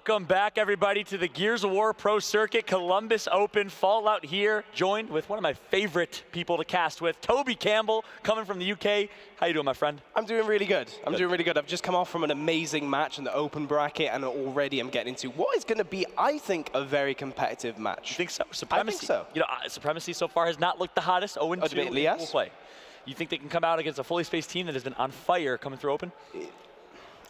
Welcome back, everybody, to the Gears of War Pro Circuit Columbus Open. Fallout here, joined with one of my favorite people to cast with, Toby Campbell, coming from the UK. How you doing, my friend? I'm doing really good. Doing really good. I've just come off from an amazing match in the open bracket, and already I'm getting into what is going to be, I think, a very competitive match. You think so? Supremacy? I think so. You know, Supremacy so far has not looked the hottest. 0-2 Admittedly, yes. Full play. You think they can come out against a fully spaced team that has been on fire coming through Open?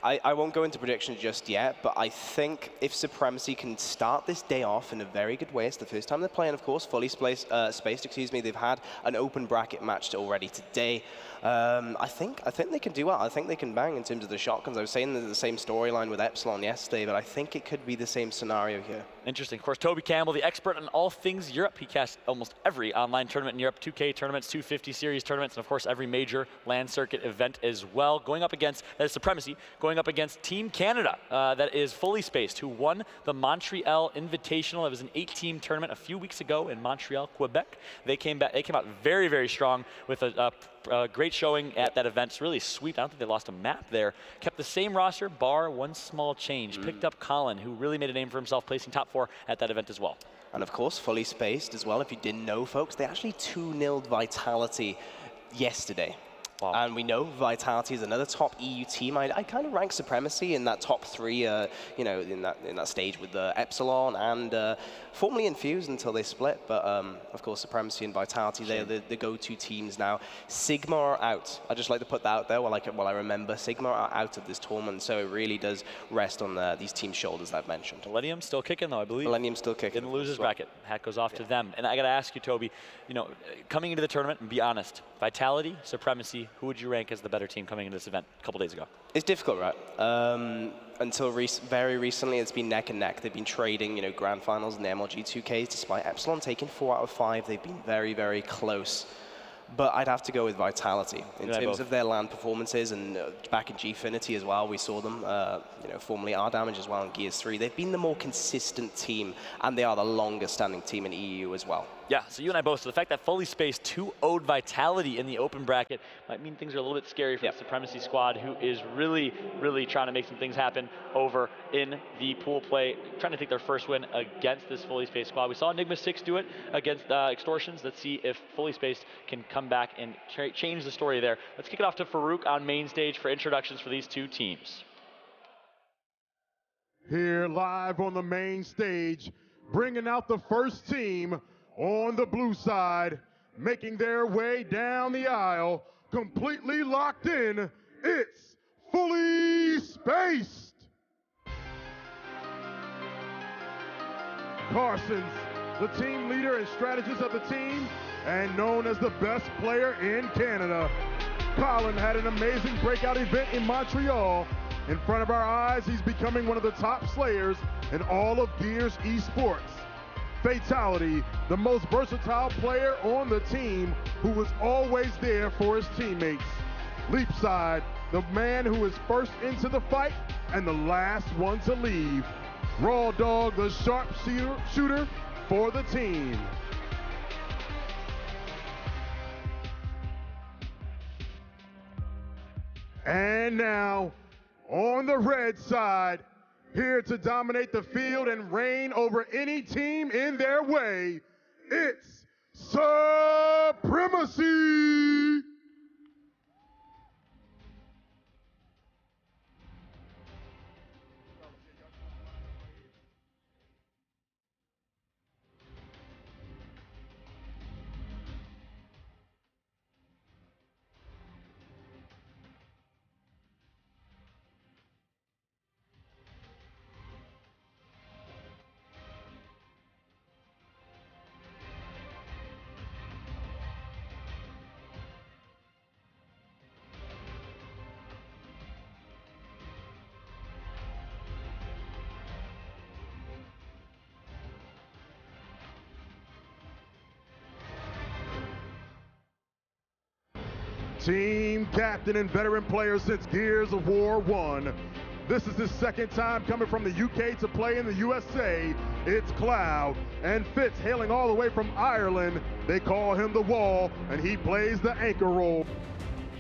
I won't go into predictions just yet, but I think if Supremacy can start this day off in a very good way, it's the first time they're playing, of course, fully spaced, they've had an open bracket match already today. I think they can do well. I think they can bang in terms of the shotguns. I was saying the same storyline with Epsilon yesterday, but I think it could be the same scenario here. Interesting. Of course, Toby Campbell, the expert on all things Europe. He casts almost every online tournament in Europe, 2K tournaments, 250 series tournaments, and of course every major LAN circuit event as well. Going up against, that is Supremacy, going up against Team Canada, that is fully spaced, who won the Montreal Invitational. It was an 8-team tournament a few weeks ago in Montreal, Quebec. They came out very, very strong with a great showing at that event. It's really sweet. I don't think they lost a map there. Kept the same roster, bar one small change. Picked up Colin, who really made a name for himself, placing top 4 at that event as well. And of course, fully spaced as well. If you didn't know, folks, they actually 2-0'd Vitality yesterday. Wow. And we know Vitality is another top EU team. I kind of rank Supremacy in that top 3, you know, in that stage with the Epsilon and formerly Infused until they split. But of course, Supremacy and Vitality, they're the go-to teams now. Sigma are out. I just like to put that out there while I remember. Sigma are out of this tournament, so it really does rest on these teams' shoulders that I've mentioned. Millennium still kicking, though, I believe. Millennium still kicking. In the losers bracket. Hat goes off to them. And I got to ask you, Toby, you know, coming into the tournament, and be honest, Vitality, Supremacy, who would you rank as the better team coming into this event a couple days ago? It's difficult, right? Until very recently, it's been neck and neck. They've been trading, you know, grand finals in the MLG 2Ks. Despite Epsilon taking 4 out of 5, they've been very, very close. But I'd have to go with Vitality in terms of their LAN performances, and back in Gfinity as well, we saw them, you know, formerly R-Damage as well in Gears 3. They've been the more consistent team, and they are the longest standing team in EU as well. Yeah, so you and I both, so the fact that fully spaced 2-0'd Vitality in the open bracket might mean things are a little bit scary for the Supremacy squad, who is really, really trying to make some things happen over in the pool play, trying to take their first win against this fully spaced squad. We saw Enigma 6 do it against Extortions. Let's see if fully spaced can come back and change the story there. Let's kick it off to Farouk on Mainstage for introductions for these two teams. Here live on the main stage, bringing out the first team on the blue side, making their way down the aisle, completely locked in, it's fully spaced. Carson's the team leader and strategist of the team, and known as the best player in Canada. Colin had an amazing breakout event in Montreal. In front of our eyes, he's becoming one of the top slayers in all of Gears esports. Fatality, the most versatile player on the team, who was always there for his teammates. Leapside, the man who is first into the fight and the last one to leave. Raw Dog, the sharp shooter for the team. And now, on the red side, here to dominate the field and reign over any team in their way, it's Supremacy! Team captain and veteran player since Gears of War 1. This is his second time coming from the UK to play in the USA. It's Cloud, and Fitz hailing all the way from Ireland. They call him the Wall, and he plays the anchor role.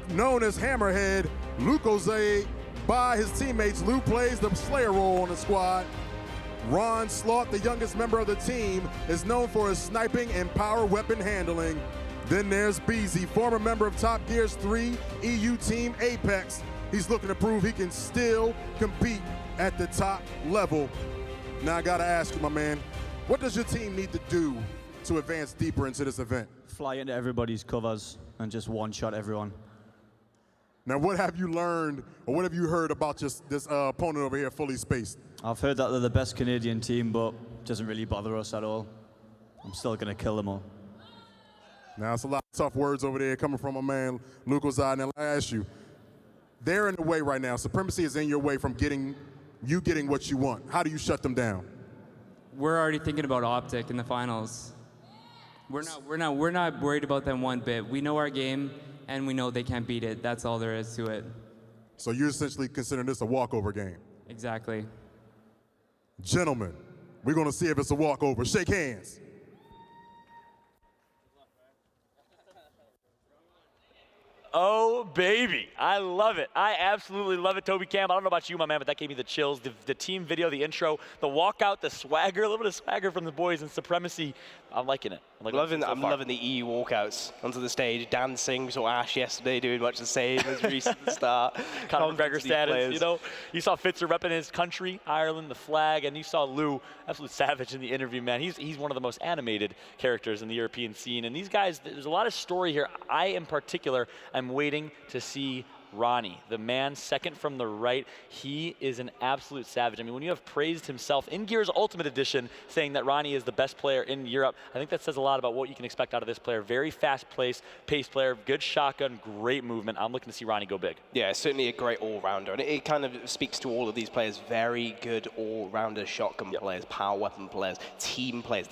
Known as Hammerhead, Luke Ozay by his teammates. Lou plays the Slayer role on the squad. Ron Slaught, the youngest member of the team, is known for his sniping and power weapon handling. Then there's Beezy, former member of Top Gear's 3 EU team Apex. He's looking to prove he can still compete at the top level. Now I gotta ask you, my man, what does your team need to do to advance deeper into this event? Fly into everybody's covers and just one-shot everyone. Now what have you learned, or what have you heard about just this opponent over here, Fully Spaced? I've heard that they're the best Canadian team, but it doesn't really bother us at all. I'm still going to kill them all. Now, it's a lot of tough words over there coming from my man, Luke Ozai. Now, I ask you, they're in the way right now. Supremacy is in your way from getting what you want. How do you shut them down? We're already thinking about Optic in the finals. We're not worried about them one bit. We know our game, and we know they can't beat it. That's all there is to it. So you're essentially considering this a walkover game? Exactly. Gentlemen, we're going to see if it's a walkover. Shake hands. Oh, baby. I love it. I absolutely love it, Toby Cam. I don't know about you, my man, but that gave me the chills. The team video, the intro, the walkout, the swagger, a little bit of swagger from the boys in Supremacy. I'm liking it. I'm loving the EU walkouts onto the stage, dancing. We saw Ash yesterday doing much the same as Reese at the start. Conor McGregor status, you know. You saw Fitzer repping his country, Ireland, the flag, and you saw Lou, absolute savage in the interview, man. He's one of the most animated characters in the European scene. And these guys, there's a lot of story here. I, in particular, am waiting to see Ronnie, the man second from the right. He is an absolute savage. I mean, when you have praised himself in Gears Ultimate Edition, saying that Ronnie is the best player in Europe, I think that says a lot about what you can expect out of this player. Very fast-paced player, good shotgun, great movement. I'm looking to see Ronnie go big. Yeah, certainly a great all-rounder. And it kind of speaks to all of these players, very good all-rounder shotgun players, power weapon players, team players.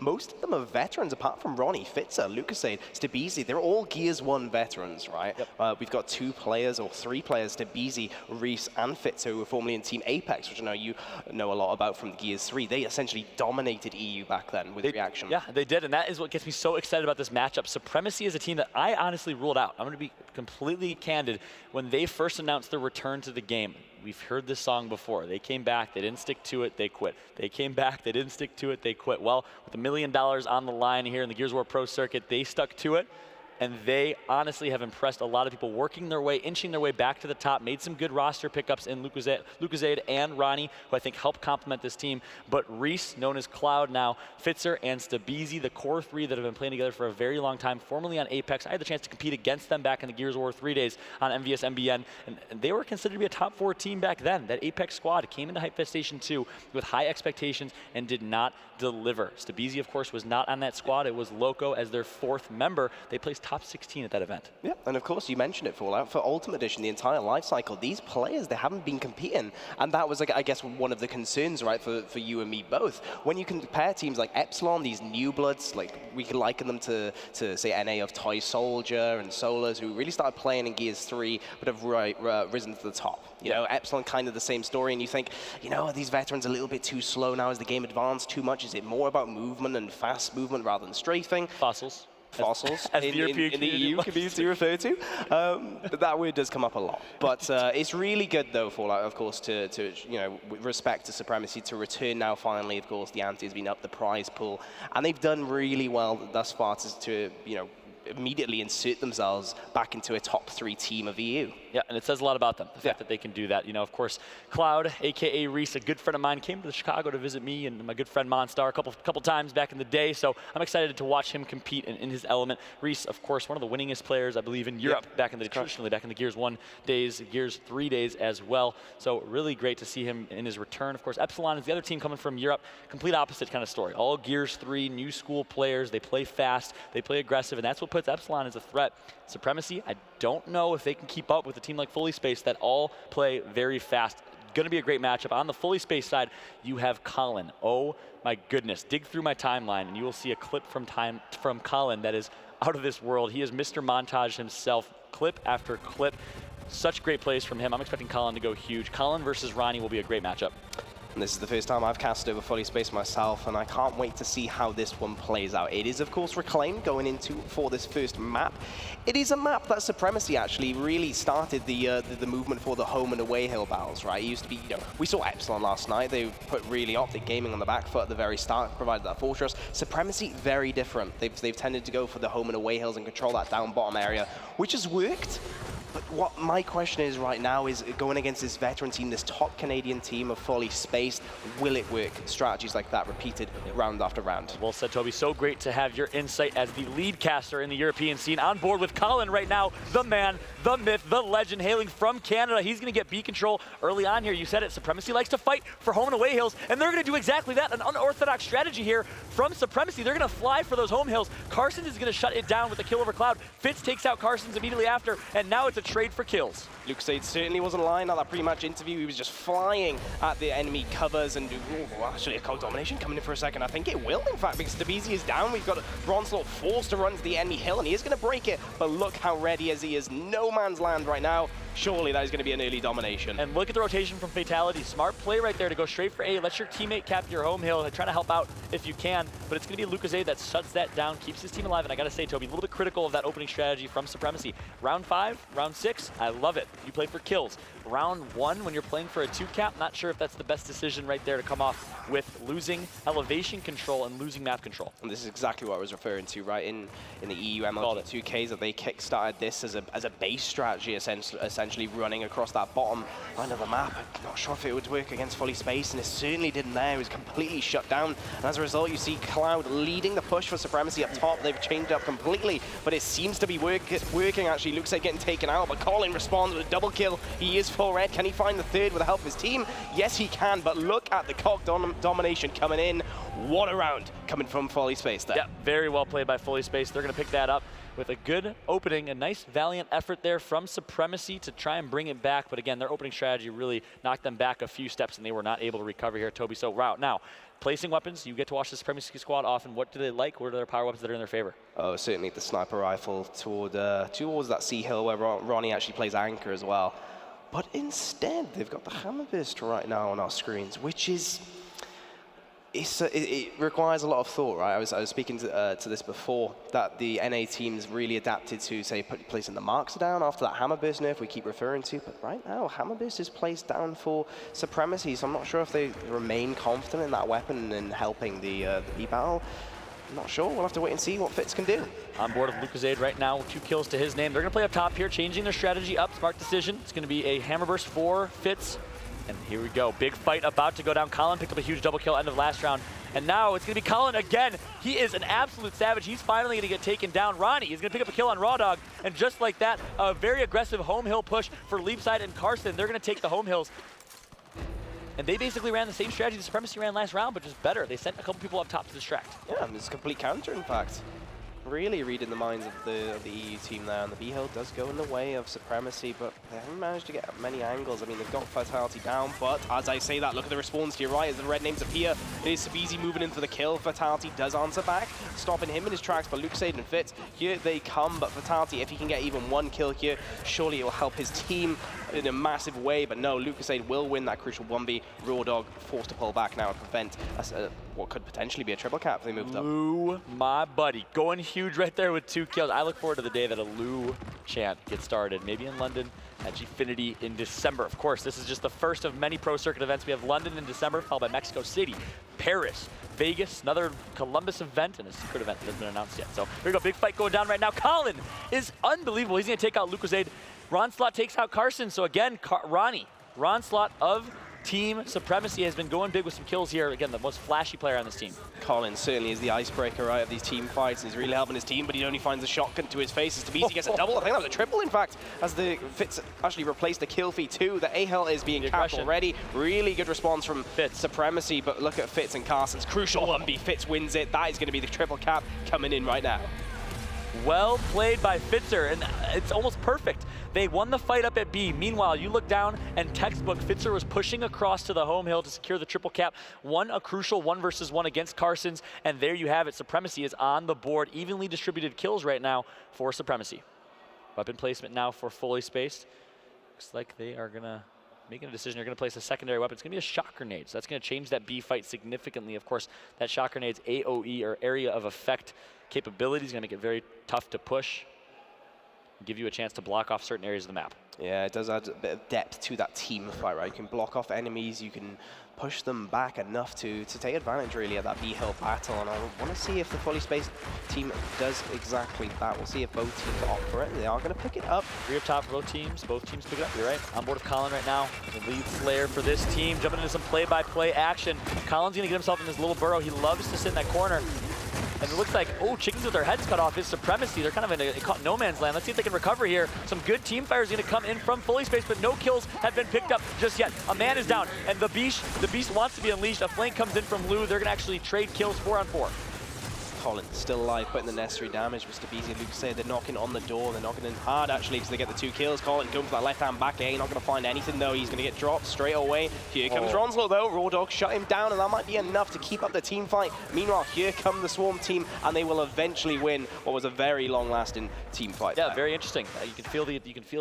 Most of them are veterans, apart from Ronnie, Fitzer, Lucasade, Stabeezy. They're all Gears 1 veterans, right? Yep. We've got 2 players or 3 players, Stabeezy, Reese, and Fitzer, who were formerly in Team Apex, which I know you know a lot about from Gears 3. They essentially dominated EU back then with Reaction. Yeah, they did, and that is what gets me so excited about this matchup. Supremacy is a team that I honestly ruled out. I'm going to be completely candid. When they first announced their return to the game, we've heard this song before. They came back, they didn't stick to it, they quit. They came back, they didn't stick to it, they quit. Well, with $1 million on the line here in the Gears of War Pro circuit, they stuck to it. And they honestly have impressed a lot of people, working their way, inching their way back to the top, made some good roster pickups in Lucasade and Ronnie, who I think helped complement this team. But Reese, known as Cloud now, Fitzer, and Stabeezy, the core 3 that have been playing together for a very long time, formerly on Apex. I had the chance to compete against them back in the Gears of War 3 days on MVS MBN, and they were considered to be a top 4 team back then. That Apex squad came into Hype Fest Station 2 with high expectations and did not deliver. Stabeezy, of course, was not on that squad. It was Loco as their 4th member. They placed top 16 at that event. Yeah, and of course, you mentioned it, Fallout. For Ultimate Edition, the entire life cycle, these players, they haven't been competing. And that was, like, I guess, one of the concerns, right, for you and me both. When you compare teams like Epsilon, these new bloods, like, we can liken them to say, NA of Toy Soldier and Solars, who really started playing in Gears 3, but have risen to the top. You know, Epsilon, kind of the same story, and you think, you know, are these veterans a little bit too slow now? Has the game advanced too much? Is it more about movement and fast movement rather than strafing? Fossils. As the European in the EU community refer to. But that word does come up a lot. But it's really good, though, Fallout, of course, to you know, with respect to Supremacy, to return now finally. Of course, the ante has been up the prize pool, and they've done really well thus far to you know, immediately insert themselves back into a top 3 team of EU. Yeah, and it says a lot about them, the fact that they can do that. You know, of course, Cloud, a.k.a. Reese, a good friend of mine, came to Chicago to visit me and my good friend Monstar a couple times back in the day, so I'm excited to watch him compete in his element. Reese, of course, one of the winningest players, I believe, in Europe traditionally back in the Gears 1 days, Gears 3 days as well. So really great to see him in his return. Of course, Epsilon is the other team coming from Europe. Complete opposite kind of story. All Gears 3, new school players. They play fast, they play aggressive, and that's what puts Epsilon as a threat. Supremacy, I don't know if they can keep up with a team like Fully Spaced that all play very fast. Going to be a great matchup. On the Fully Spaced side, you have Colin. Oh my goodness. Dig through my timeline and you will see a clip from Colin that is out of this world. He is Mr. Montage himself, clip after clip. Such great plays from him. I'm expecting Colin to go huge. Colin versus Ronnie will be a great matchup. And this is the first time I've cast over Fully Spaced myself, and I can't wait to see how this one plays out. It is, of course, Reclaimed going into for this first map. It is a map that Supremacy actually really started the movement for the home and away hill battles, right? It used to be, we saw Epsilon last night. They put really Optic Gaming on the back foot at the very start, provided that fortress. Supremacy, very different. They've tended to go for the home and away hills and control that down bottom area, which has worked. But what my question is right now is going against this veteran team, this top Canadian team of Fully Spaced, will it work? Strategies like that repeated round after round. Well said, Toby. So great to have your insight as the lead caster in the European scene on board with Colin right now, the man, the myth, the legend, hailing from Canada. He's going to get B control early on here. You said it, Supremacy likes to fight for home and away hills, and they're going to do exactly that. An unorthodox strategy here from Supremacy. They're going to fly for those home hills. Carson is going to shut it down with a kill over Cloud. Fitz takes out Carson's immediately after, and now it's a trade for kills. Lucasade certainly wasn't lying at that pre-match interview. He was just flying at the enemy covers and actually a code domination coming in for a second. I think it will, in fact, because Dabizi is down. We've got Bronslot forced to run to the enemy hill, and he is going to break it, but look how ready as he is. No man's land right now. Surely that is going to be an early domination. And look at the rotation from Fatality. Smart play right there to go straight for A. Let your teammate cap your home hill and try to help out if you can. But it's going to be Lucasade that shuts that down, keeps his team alive. And I got to say, Toby, a little bit critical of that opening strategy from Supremacy. Round 5, round 6, I love it. You play for kills. Round 1, when you're playing for a 2 cap, not sure if that's the best decision right there to come off with losing elevation control and losing map control. And this is exactly what I was referring to, right? In the EU MLG 2Ks, that they kickstarted this as a base strategy, essentially running across that bottom line of the map. I'm not sure if it would work against Fully Spaced, and it certainly didn't there. It was completely shut down. And as a result, you see Cloud leading the push for Supremacy up top. They've changed up completely, but it seems to be working actually. Looks like getting taken out, but Colin responds with a double kill. He is full red. Can he find the third with the help of his team? Yes, he can, but look at the cog domination coming in. What a round coming from Fully Spaced there. Yeah, very well played by Fully Spaced. They're going to pick that up with a good opening, a nice valiant effort there from Supremacy to try and bring it back. But again, their opening strategy really knocked them back a few steps, and they were not able to recover here, Toby. So now, placing weapons, you get to watch the Supremacy squad often. What do they like? What are their power weapons that are in their favor? Oh, certainly the sniper rifle towards that sea hill where Ronnie actually plays anchor as well. But instead, they've got the hammer burst right now on our screens, which is... It requires a lot of thought, right? I was speaking to this before, that the NA teams really adapted to, say, placing the marks down after that hammer burst nerf we keep referring to. But right now, hammer burst is placed down for Supremacy, so I'm not sure if they remain confident in that weapon and helping the B battle. I'm not sure. We'll have to wait and see what Fitz can do. On board of Lucasade right now with 2 kills to his name. They're going to play up top here, changing their strategy up. Smart decision. It's going to be a hammer burst for Fitz. And here we go. Big fight about to go down. Colin picked up a huge double kill end of last round. And now it's going to be Colin again. He is an absolute savage. He's finally going to get taken down. Ronnie is going to pick up a kill on Raw Dog. And just like that, a very aggressive home hill push for Leapside and Carson. They're going to take the home hills. And they basically ran the same strategy the Supremacy ran last round, but just better. They sent a couple people up top to distract. Yeah, it's a complete counter, in fact. Really reading the minds of the EU team there, and the B hill does go in the way of Supremacy, but they haven't managed to get many angles. I mean, they've got Fatality down, but as I say that, look at the response to your right as the red names appear. It is Sabizi moving in for the kill. Fatality does answer back, stopping him in his tracks, but Lucasade and Fitz, here they come, but Fatality, if he can get even 1 kill here, surely it will help his team in a massive way, but no, Lucasade will win that crucial 1v. Raw Dog forced to pull back now and prevent what could potentially be a triple cap if they moved up. Lou, my buddy, going huge right there with 2 kills. I look forward to the day that a Lou chant gets started, maybe in London at Gfinity in December. Of course, this is just the first of many Pro Circuit events. We have London in December, followed by Mexico City, Paris, Vegas, another Columbus event, and a secret event that hasn't been announced yet. So here we go, big fight going down right now. Colin is unbelievable. He's going to take out Lucasade. Ronslot takes out Carson. So again, Ronslot of Team Supremacy has been going big with some kills here. Again, the most flashy player on this team. Colin certainly is the icebreaker, right, of these team fights. He's really helping his team, but he only finds a shotgun to his face. As Tabizi gets a double. I think that was a triple, in fact, as the Fitz actually replaced the kill feed too. The A-Hell is being capped already. Really good response from Fitz. Supremacy, but look at Fitz and Carson's crucial 1v. Fitz wins it. That is going to be the triple cap coming in right now. Well played by Fitzer, and it's almost perfect. They won the fight up at B. Meanwhile, you look down, and textbook, Fitzer was pushing across to the home hill to secure the triple cap. Won a crucial 1v1 against Carson's, and there you have it. Supremacy is on the board. Evenly distributed kills right now for Supremacy. Weapon placement now for Fully Spaced. Looks like they are going to making a decision. You're going to place a secondary weapon. It's going to be a shock grenade. So that's going to change that B fight significantly. Of course, that shock grenade's AOE, or area of effect capability, is going to make it very tough to push, give you a chance to block off certain areas of the map. Yeah, it does add a bit of depth to that team fight, right? You can block off enemies, you can push them back enough to take advantage, really, of that B-hill battle. And I want to see if the fully spaced team does exactly that. We'll see if both teams offer it. They are going to pick it up. 3 up top for both teams. Both teams pick it up. You're right. On board with Colin right now. The lead Slayer for this team. Jumping into some play-by-play action. Colin's going to get himself in this little burrow. He loves to sit in that corner. And it looks like, oh, chickens with their heads cut off is Supremacy. They're kind of in a no man's land. Let's see if they can recover here. Some good team fire is going to come in from fully space, but no kills have been picked up just yet. A man is down, and the beast wants to be unleashed. A flank comes in from Lou. They're going to actually trade kills 4-on-4. Colin still alive, putting the necessary damage. Mr. Beezy and Luke say they're knocking on the door. They're knocking in hard, actually, because they get the 2 kills. Colin going for that left-hand back A. Not going to find anything, though. He's going to get dropped straight away. Here comes Ronslow, though. Raw Dog shut him down, and that might be enough to keep up the team fight. Meanwhile, here come the Swarm team, and they will eventually win what was a very long-lasting team fight. Yeah, very interesting. You can feel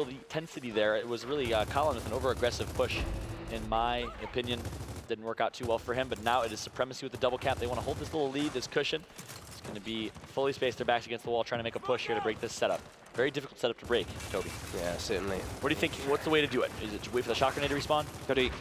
the intensity there. It was really Colin with an over-aggressive push, in my opinion. Didn't work out too well for him, but now it is Supremacy with the double cap. They want to hold this little lead, this cushion. It's going to be fully spaced. Their backs against the wall, trying to make a push here to break this setup. Very difficult setup to break, Toby. Yeah, certainly. What do you think? What's the way to do it? Is it to wait for the shock grenade to respawn?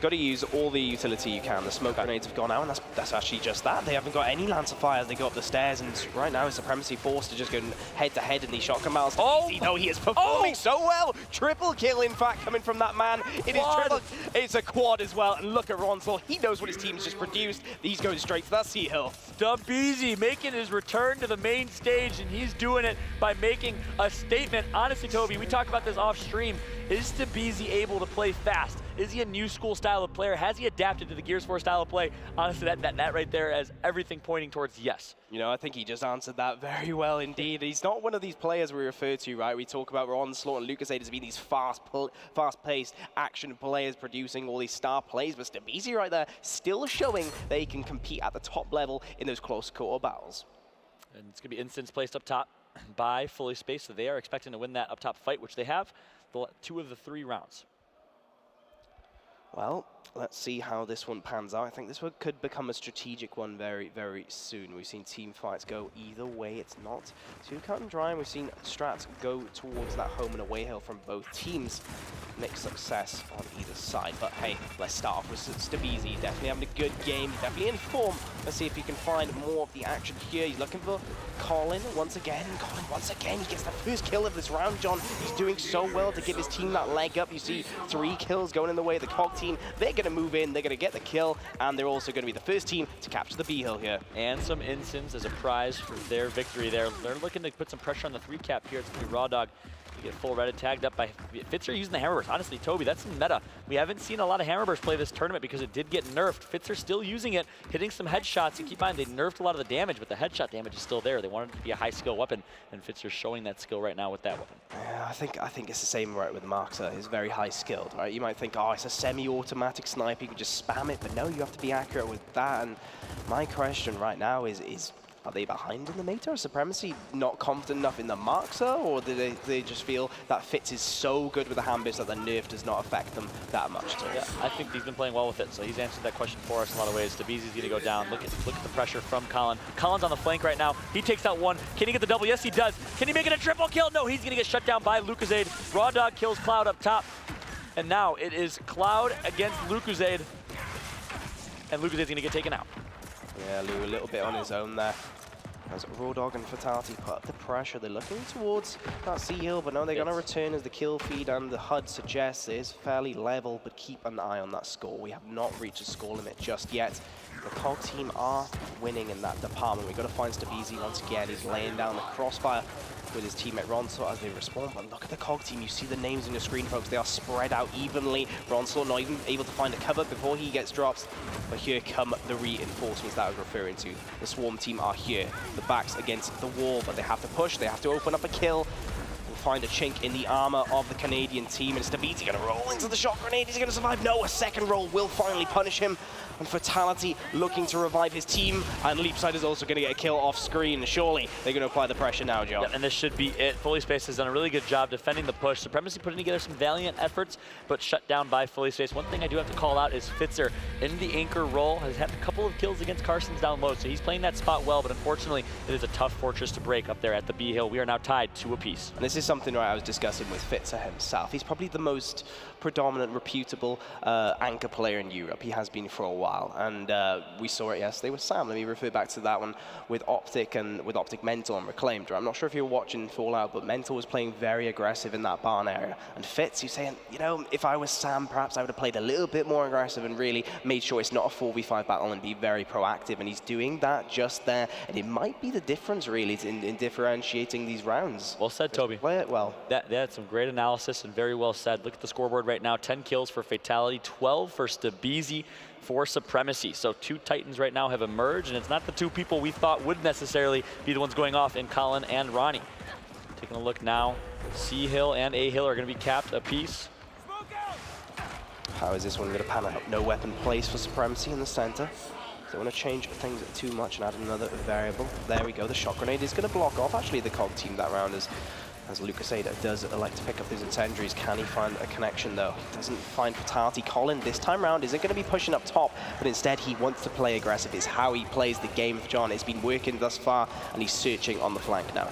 Got to use all the utility you can. The smoke grenades have gone out, and that's actually just that. They haven't got any Lancer fires. They go up the stairs, and right now is Supremacy forced to just go head-to-head in these shotgun battles. Oh! No, he is performing so well. Triple kill, in fact, coming from that man. It is triple. It's a quad as well, and look at Ronslow. He knows what his team's just produced. He's going straight for that C-hill. Stubbeezy making his return to the main stage, and he's doing it by making a statement. Honestly, Toby, we talked about this off stream. Is Stubbeezy able to play fast? Is he a new school style of player? Has he adapted to the Gears 4 style of play? Honestly, that right there has everything pointing towards yes. You know, I think he just answered that very well indeed. He's not one of these players we refer to, right? We talk about Onslaught and Lucasade as being these fast-paced action players producing all these star plays, but Stubbeezy right there still showing that he can compete at the top level in those close quarter battles. And it's going to be instance placed up top by fully spaced, so they are expecting to win that up top fight, which they have 2 of the 3 rounds. Well, let's see how this one pans out. I think this one could become a strategic one very, very soon. We've seen team fights go either way. It's not too cut and dry. We've seen strats go towards that home and away hill from both teams. Mixed success on either side. But hey, let's start off with Stubbeezy. Definitely having a good game. Definitely in form. Let's see if he can find more of the action here. He's looking for Colin once again. Colin once again. He gets the first kill of this round, John. He's doing so well to give his team that leg up. You see 3 kills going in the way of the COG team. They're going to move in. They're going to get the kill. And they're also going to be the first team to capture the B-hill here. And some instants as a prize for their victory there. They're looking to put some pressure on the 3 cap here. It's going to be Raw Dog. You get full Reddit tagged up by Fitzer using the Hammerburst. Honestly, Toby, that's some meta. We haven't seen a lot of Hammerburst play this tournament because it did get nerfed. Fitzer still using it, hitting some headshots. And keep in mind, they nerfed a lot of the damage, but the headshot damage is still there. They wanted it to be a high skill weapon, and Fitzer's showing that skill right now with that weapon. Yeah, I think it's the same right with Markser. He's very high skilled, right? You might think, oh, it's a semi-automatic sniper. You can just spam it, but no, you have to be accurate with that. And my question right now is are they behind in the meta? Is Supremacy not confident enough in the Markser, or do they just feel that Fitz is so good with the Hamburst that the nerf does not affect them that much? Yeah, I think he's been playing well with it, so he's answered that question for us in a lot of ways. Stubbeezy's going to go down. Look at the pressure from Colin. Colin's on the flank right now. He takes out 1. Can he get the double? Yes, he does. Can he make it a triple kill? No, he's going to get shut down by Lucasade. Raw Dog kills Cloud up top. And now it is Cloud against Lucasade. And Lucasade's going to get taken out. Yeah, Lou a little bit on his own there. As Raw Dog and Fatality put up the pressure, they're looking towards that C-hill, but no, they're going to return as the kill feed and the HUD suggests. It is fairly level, but keep an eye on that score. We have not reached a score limit just yet. The COG team are winning in that department. We've got to find Stubbeezy once again. He's laying down the crossfire with his teammate Ronslow as they respond. But look at the COG team. You see the names on your screen, folks. They are spread out evenly. Ronslow not even able to find a cover before he gets dropped. But here come the reinforcements that I was referring to. The Swarm team are here. The backs against the wall, but they have to push. They have to open up a kill. Find a chink in the armor of the Canadian team, and Stubbeezy going to roll into the shock grenade. Is he going to survive? No, a second roll will finally punish him. and Fatality looking to revive his team, and Leapside is also going to get a kill off screen. Surely they're going to apply the pressure now, John. Yeah, and this should be it. Fully Spaced has done a really good job defending the push. Supremacy putting together some valiant efforts, but shut down by Fully Spaced. One thing I do have to call out is Fitzer in the anchor role has had a couple of kills against Carson's down low, so he's playing that spot well, but unfortunately it is a tough fortress to break up there at the B hill. We are now tied 2 apiece. And this is something I was discussing with Fitzer himself. He's probably the most predominant, reputable anchor player in Europe. He has been for a while, and we saw it yesterday with Sam. Let me refer back to that one with Optic and with Optic Mental and Reclaimed. I'm not sure if you were watching Fallout, but Mental was playing very aggressive in that barn area. And Fitz, you're saying, you know, if I was Sam, perhaps I would have played a little bit more aggressive and really made sure it's not a 4v5 battle and be very proactive. And he's doing that just there. And it might be the difference, really, in differentiating these rounds. Well said, Toby. Play it well. That's some great analysis and very well said. Look at the scoreboard right now. 10 kills for Fatality, 12 for Stabizi for Supremacy. So 2 Titans right now have emerged, and it's not the 2 people we thought would necessarily be the ones going off in Colin and Ronnie. Taking a look now, C Hill and A Hill are going to be capped apiece. How is this one going to pan out? No weapon place for Supremacy in the center. Don't want to change things too much and add another variable. There we go. The shot grenade is going to block off actually the COG team that round as Lucasada does like to pick up his incendiaries. Can he find a connection though? Doesn't find Fatality. Colin this time round isn't going to be pushing up top, but instead he wants to play aggressive. It's how he plays the game, John. It's been working thus far, and he's searching on the flank now.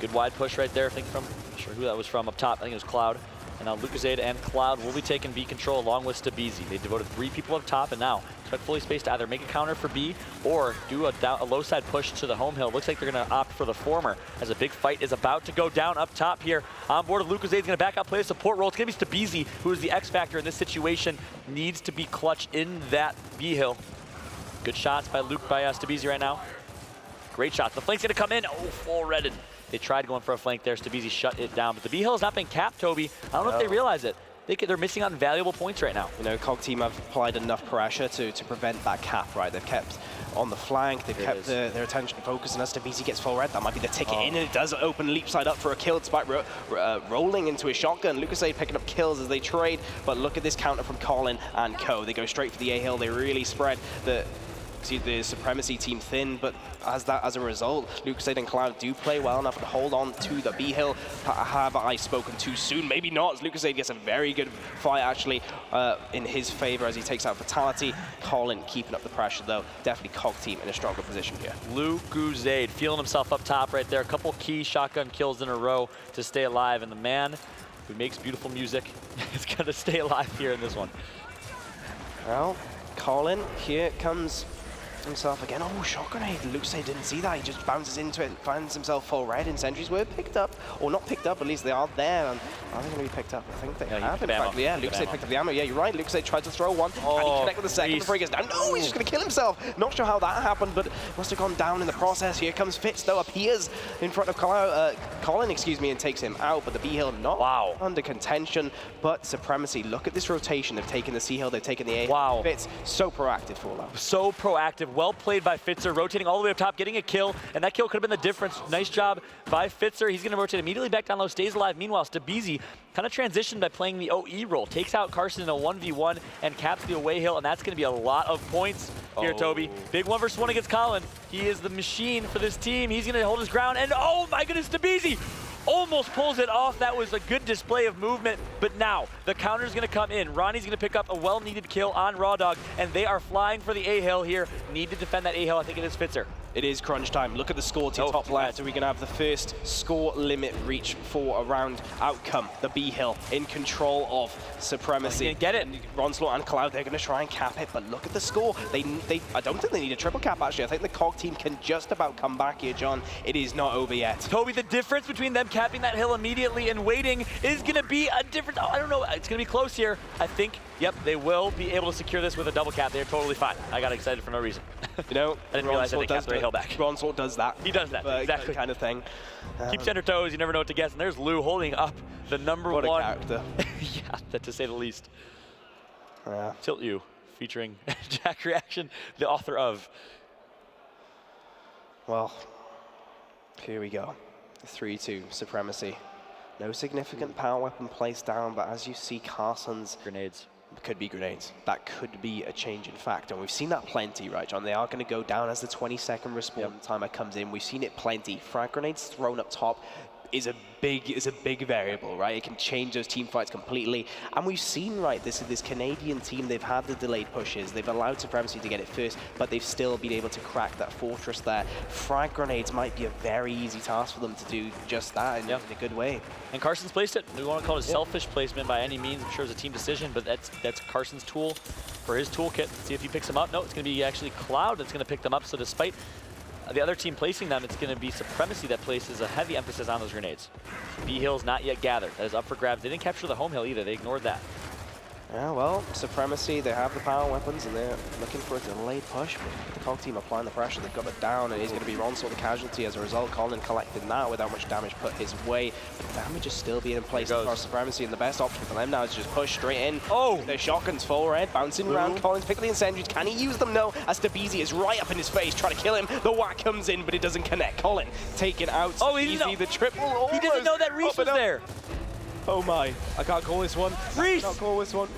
Good wide push right there. I think from, not sure who that was from up top. I think it was Cloud. And now Lucasada and Cloud will be taking B control along with Stabizi. They devoted 3 people up top, and now expect Fully Spaced to either make a counter for B or do a low side push to the home hill. Looks like they're going to opt for the former as a big fight is about to go down up top here. On board of Lucasada is going to back out, play a support role. It's going to be Stabizi, who is the X factor in this situation, needs to be clutch in that B hill. Good shots by Stabizi right now. Great shot. The flank's going to come in. Oh, full redded. They tried going for a flank there. Stabizi shut it down. But the B hill has not been capped, Toby. I don't know if they realize it. They're missing out on valuable points right now. You know, COG team have applied enough pressure to prevent that cap, right? They've kept on the flank, they've kept their attention focused, and as Stabizi gets full red, that might be the ticket in, and it does open Leapside up for a kill despite rolling into his shotgun. Lucasade picking up kills as they trade, but look at this counter from Colin and Co. They go straight for the A hill. They really spread the Supremacy team thin, but as a result, Lucasade and Cloud do play well enough to hold on to the B hill. Have I spoken too soon? Maybe not, as Lucasade gets a very good fight actually in his favor as he takes out Fatality. Colin keeping up the pressure though. Definitely COG team in a stronger position here. Lucasade feeling himself up top right there. A couple key shotgun kills in a row to stay alive, and the man who makes beautiful music is going to stay alive here in this one. Well, Colin, here comes himself again. Oh, shot grenade. Lucasade didn't see that. He just bounces into it and finds himself full red. Incendiaries were picked up, or not picked up, at least they are there. And are they going to be picked up? I think they have, in fact. Yeah, Lucasade picked up the ammo. Yeah, you're right. Lucasade tried to throw one. Can he connect with the second before he gets down? No, he's just going to kill himself. Not sure how that happened, but must have gone down in the process. Here comes Fitz, though, appears in front of Colin, and takes him out. But the B hill not under contention. But Supremacy, look at this rotation. They've taken the C hill, they've taken the A hill. Wow. Fitz, so proactive for that. So proactive. Well played by Fitzer, rotating all the way up top, getting a kill, and that kill could have been the difference. Nice job by Fitzer. He's going to rotate immediately back down low, stays alive. Meanwhile, Stabizi kind of transitioned by playing the OE role, takes out Carson in a 1v1 and caps the away hill, and that's going to be a lot of points here, Toby. Big 1v1 against Colin. He is the machine for this team. He's going to hold his ground, and oh my goodness, Stabizi almost pulls it off. That was a good display of movement, but now the counter's going to come in. Ronnie's going to pick up a well-needed kill on Raw Dog, and they are flying for the A-hill here. Need to defend that A-hill. I think it is Fitzer. It is crunch time. Look at the score to top left. Are we going to have the first score limit reach for a round outcome? The B hill in control of Supremacy. Get it. And Ronslaught and Cloud, they're going to try and cap it, but look at the score. I don't think they need a triple cap, actually. I think the COG team can just about come back here, John. It is not over yet. Toby, the difference between them capping that hill immediately and waiting is going to be a difference. I don't know. It's going to be close here. I think, yep, they will be able to secure this with a double cap. They're totally fine. I got excited for no reason. You know, I didn't realize that they capped the hill back. Ronslaught does that. He does that, exactly. Kind of thing. Keeps you on your toes. You never know what to guess. And there's Lou holding up the number one. What a character. Yeah, that to say the least. Yeah. Tilt You, featuring Jack Reaction, the author of. Well, here we go. 3-2, Supremacy. No significant power weapon placed down, but as you see Carson's Grenades. could be grenades. That could be a changing factor. And we've seen that plenty, right, John? They are going to go down as the 20-second respawn timer comes in. We've seen it plenty. Frag grenades thrown up top is a big variable, right? It can change those team fights completely. And we've seen, right, this Canadian team, they've had the delayed pushes. They've allowed Supremacy to get it first, but they've still been able to crack that fortress there. Frag grenades might be a very easy task for them to do just that in a good way. And Carson's placed it. We want to call it a selfish placement by any means. I'm sure it's a team decision, but that's Carson's tool for his toolkit. Let's see if he picks them up. No, it's going to be actually Cloud that's going to pick them up. So despite the other team placing them, it's going to be Supremacy that places a heavy emphasis on those grenades. B-Hill's not yet gathered. That is up for grabs. They didn't capture the home hill either. They ignored that. Yeah, well, Supremacy, they have the power weapons and they're looking for a delayed push, but the COG team applying the pressure. They've got it down, and he's going to be Ronsort the casualty as a result. Colin collecting that without much damage put his way. But damage is still being placed across Supremacy, and the best option for them now is just push straight in. Oh! Their shotguns full red, bouncing around. Colin's picking the incendiaries. Can he use them? No, as Stabizi is right up in his face, trying to kill him. The whack comes in, but it doesn't connect. Colin taken out. Oh, he didn't know. The triple. He didn't know that Reese was there. Oh my, I can't call this one. Reese! I can't call this one.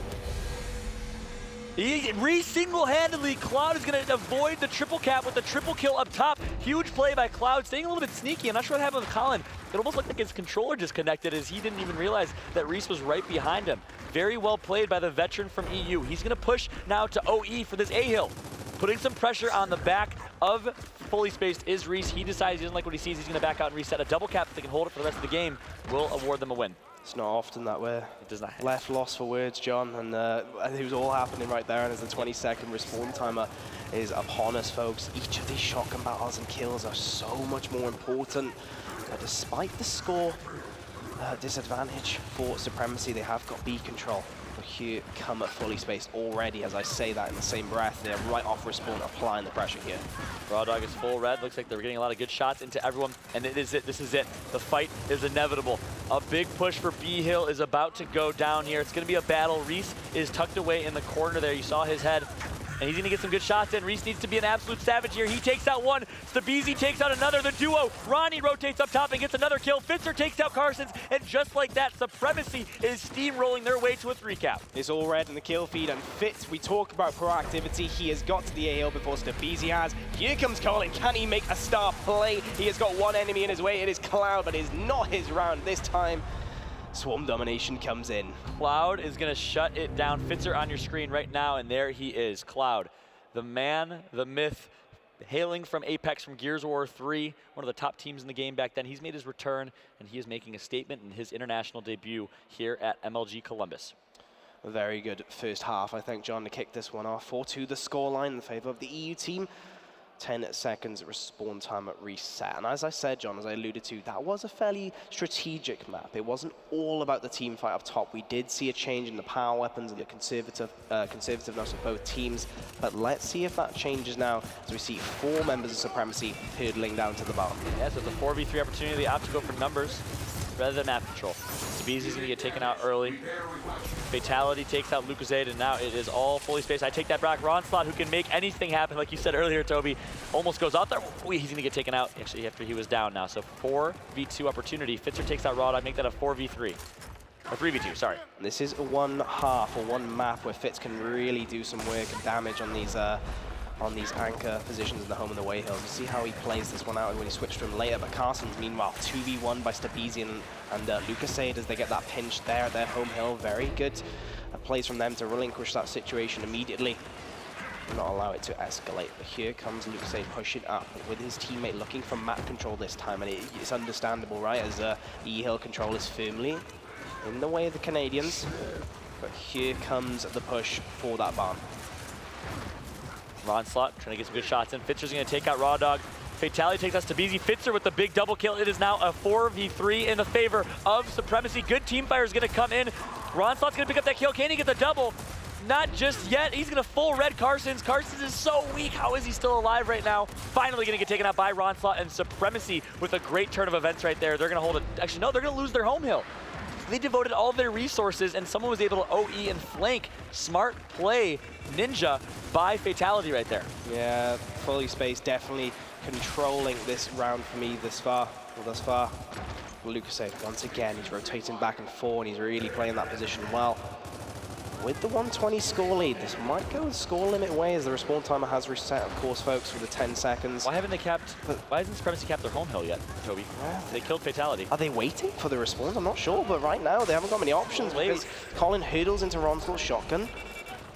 Reese single-handedly, Cloud is going to avoid the triple cap with the triple kill up top. Huge play by Cloud, staying a little bit sneaky. I'm not sure what happened with Colin. It almost looked like his controller disconnected as he didn't even realize that Reese was right behind him. Very well played by the veteran from EU. He's going to push now to OE for this A-Hill. Putting some pressure on the back of fully spaced is Reese. He decides he doesn't like what he sees. He's going to back out and reset. A double cap, if they can hold it for the rest of the game, will award them a win. It's not often that we're left lost for words, John, and it was all happening right there, and as the 20-second respawn timer is upon us, folks, each of these shotgun battles and kills are so much more important. Despite the score disadvantage for Supremacy, they have got B control. But here come at fully spaced already, as I say that in the same breath. They're right off respawn, applying the pressure here. Raw Dog is full red. Looks like they're getting a lot of good shots into everyone, and it is it. This is it. The fight is inevitable. A big push for B-Hill is about to go down here. It's going to be a battle. Reese is tucked away in the corner there. You saw his head. And he's going to get some good shots in. Reese needs to be an absolute savage here. He takes out one. Stabizi takes out another. The duo, Ronnie rotates up top and gets another kill. Fitzer takes out Carson's. And just like that, Supremacy is steamrolling their way to a 3-cap. It's all red in the kill feed, and Fitz, we talk about proactivity. He has got to the A-Hill before Stabizi has. Here comes Colin. Can he make a star play? He has got one enemy in his way. It is Cloud, but it is not his round this time. Swarm domination comes in. Cloud is going to shut it down. Fitzer on your screen right now, and there he is. Cloud, the man, the myth, hailing from Apex from Gears of War 3, one of the top teams in the game back then. He's made his return, and he is making a statement in his international debut here at MLG Columbus. A very good first half, I think, John, to kick this one off. 4-2 the scoreline in favor of the EU team. 10 seconds respawn time at reset. And as I said, John, as I alluded to, that was a fairly strategic map. It wasn't all about the team fight up top. We did see a change in the power weapons and the conservativeness of both teams. But let's see if that changes now as we see 4 members of Supremacy hurtling down to the bottom. Yeah, so it's a 4v3 opportunity. They opt to go for numbers rather than map control. Stabizi's going to get taken out early. Fatality takes out Lucasade, and now it is all fully spaced. I take that back. Ronslot, who can make anything happen, like you said earlier, Toby, almost goes out there. He's going to get taken out, actually, after he was down now. So 4v2 opportunity. Fitzer takes out Raw Dog, make that a 4v3. Or 3v2, sorry. This is one half or one map where Fitz can really do some work and damage on these anchor positions in the home and away hills. You see how he plays this one out when he switched to him later, but Carson's meanwhile 2v1 by Stabizi and Lucasade as they get that pinch there at their home hill. Very good plays from them to relinquish that situation immediately. Not allow it to escalate, but here comes Lucasade pushing up with his teammate looking for map control this time, and it's understandable, right, as E-Hill control is firmly in the way of the Canadians, but here comes the push for that barn. Ronslot trying to get some good shots in. Fitzer's going to take out Raw Dog. Fatality takes out Stabizi. Fitzer with the big double kill. It is now a 4v3 in the favor of Supremacy. Good team fire is going to come in. Ronslot's going to pick up that kill. Can he get the double? Not just yet. He's going to full red Carson's. Carson's is so weak. How is he still alive right now? Finally going to get taken out by Ronslot, and Supremacy with a great turn of events right there. They're going to hold it. Actually, no, they're going to lose their home hill. They devoted all of their resources, and someone was able to OE and flank. Smart play, Ninja, by Fatality right there. Yeah, fully spaced, definitely controlling this round for me thus far. Lucasade, once again, he's rotating back and forth, and he's really playing that position well. with the 120 score lead. This might go the score limit way as the respawn timer has reset, of course, folks, for the 10 seconds. Why haven't they capped, why hasn't Supremacy capped their home hill yet, Toby? They killed Fatality. Are they waiting for the respawns? I'm not sure, but right now they haven't got many options because Colin hurdles into Ronslaw's shotgun.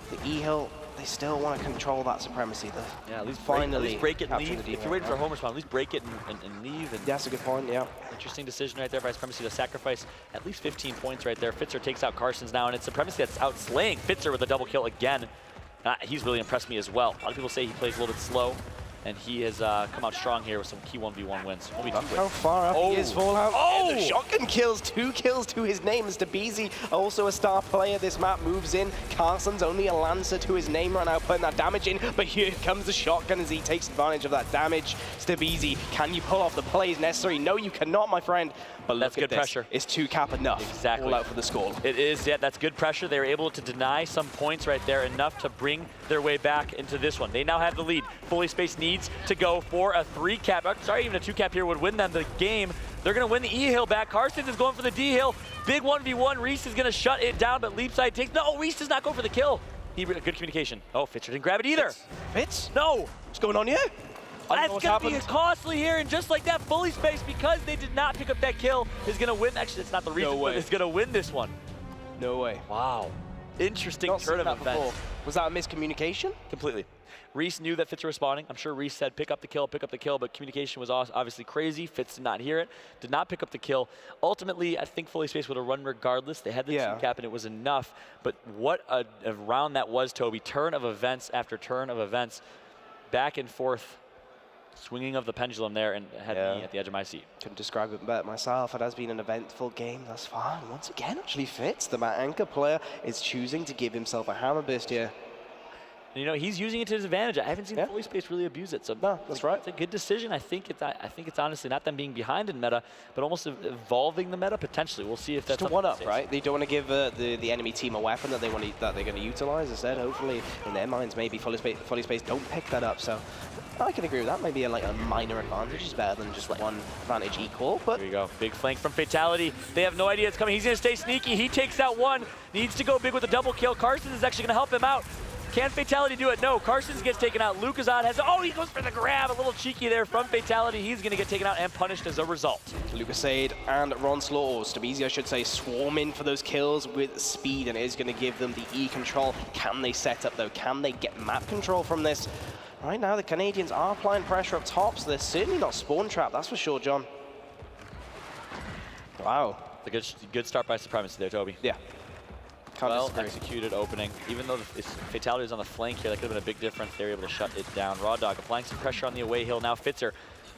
The E-hill, they still want to control that Supremacy. Yeah, at least finally break it and leave. capture the If you're waiting for a home respawn, at least break it and leave. And that's a good point, yeah. interesting decision right there by Supremacy to sacrifice at least 15 points right there. Fitzer takes out Carson's now, and it's Supremacy that's out slaying Fitzer with a double kill again. He's really impressed me as well. A lot of people say he plays a little bit slow, and he has come out strong here with some key 1v1 wins. Only 2 wins. How far up he is, Fallout. Oh! And the shotgun kills, 2 kills to his name. Mr. Beezy, also a star player. This map moves in. Carson's only a Lancer to his name right now, putting that damage in. But here comes the shotgun as he takes advantage of that damage. Mr. Beezy, can you pull off the plays necessary? No, you cannot, my friend. But that's look good at this. Pressure. Is 2-cap enough? Exactly. All out for the score. It is, yeah, that's good pressure. They were able to deny some points right there, enough to bring their way back into this one. They now have the lead. Fully Spaced needs to go for a 3-cap. Sorry, even a 2-cap here would win them the game. They're going to win the E-hill back. Carson is going for the D-hill. Big 1v1. Reese is going to shut it down, but Leapside takes... No, Reese does not go for the kill. Good communication. Oh, Fitzer didn't grab it either. Fitz? No. What's going on here? That's going to be costly here, and just like that, Fully Spaced, because they did not pick up that kill, is going to win. Actually, it's not the reason, but it's going to win this one. No way. Wow. Interesting turn of events. Was that a miscommunication? Completely. Reese knew that Fitz was responding. I'm sure Reese said, pick up the kill, but communication was obviously crazy. Fitz did not hear it, did not pick up the kill. Ultimately, I think Fully Spaced would have run regardless. They had the 2-cap, and it was enough. But what a round that was, Toby. Turn of events after turn of events. Back and forth. Swinging of the pendulum there, and had me at the edge of my seat. Couldn't describe it better myself. It has been an eventful game thus far. And once again, actually Fitz, the Matt Anchor player, is choosing to give himself a hammer burst here. And, you know, he's using it to his advantage. I haven't seen Fully Spaced really abuse it. So no, that's right. It's a good decision. I think it's honestly not them being behind in meta, but almost evolving the meta potentially. We'll see if that's a one-up, right? They don't want to give the enemy team a weapon that they're going to utilize. Instead, hopefully, in their minds, maybe Fully Spaced don't pick that up. So I can agree with that. Maybe a minor advantage is better than just one advantage equal. But here you go. Big flank from Fatality. They have no idea it's coming. He's going to stay sneaky. He takes out one. Needs to go big with a double kill. Carson is actually going to help him out. Can Fatality do it? No. Carson gets taken out. Lucasad has... Oh, he goes for the grab. A little cheeky there from Fatality. He's going to get taken out and punished as a result. Lucasade and Ronslaw, or Stabeezy, I should say, swarm in for those kills with speed, and it is going to give them the E control. Can they set up, though? Can they get map control from this? Right now, the Canadians are applying pressure up top, so they're certainly not spawn trapped, that's for sure, John. Wow. A good start by Supremacy there, Toby. Yeah. Well executed opening. Even though the Fatality is on the flank here, that could have been a big difference. They were able to shut it down. Raw Dog applying some pressure on the away hill. Now Fitzer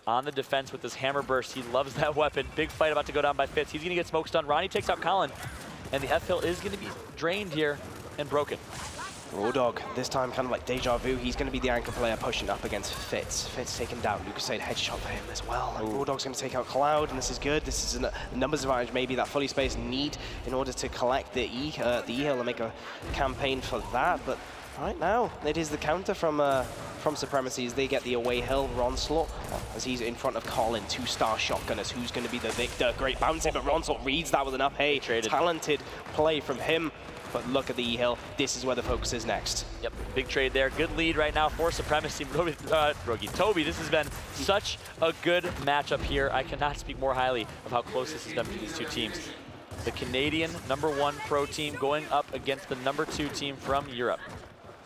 on the defense with this hammer burst. He loves that weapon. Big fight about to go down by Fitz. He's going to get smoke stunned. Ronnie takes out Colin, and the F hill is going to be drained here and broken. Raw Dog, this time kind of like deja vu. He's going to be the anchor player pushing up against Fitz. Fitz taken down. Lucasade headshot for him as well. And Raw Dog's going to take out Cloud, and this is good. This is a numbers advantage maybe that Fully Spaced need in order to collect the E-hill and make a campaign for that. But right now, it is the counter from Supremacy as they get the away hill. Ronslot, as he's in front of Colin, 2-star shotgunners. Who's going to be the victor? Great bouncing, but Ronslot reads that with an up A. Talented play from him. But look at the E-hill. This is where the focus is next. Yep, big trade there. Good lead right now for Supremacy. Toby, this has been such a good matchup here. I cannot speak more highly of how close this has been to these two teams. The Canadian #1 pro team going up against the #2 team from Europe.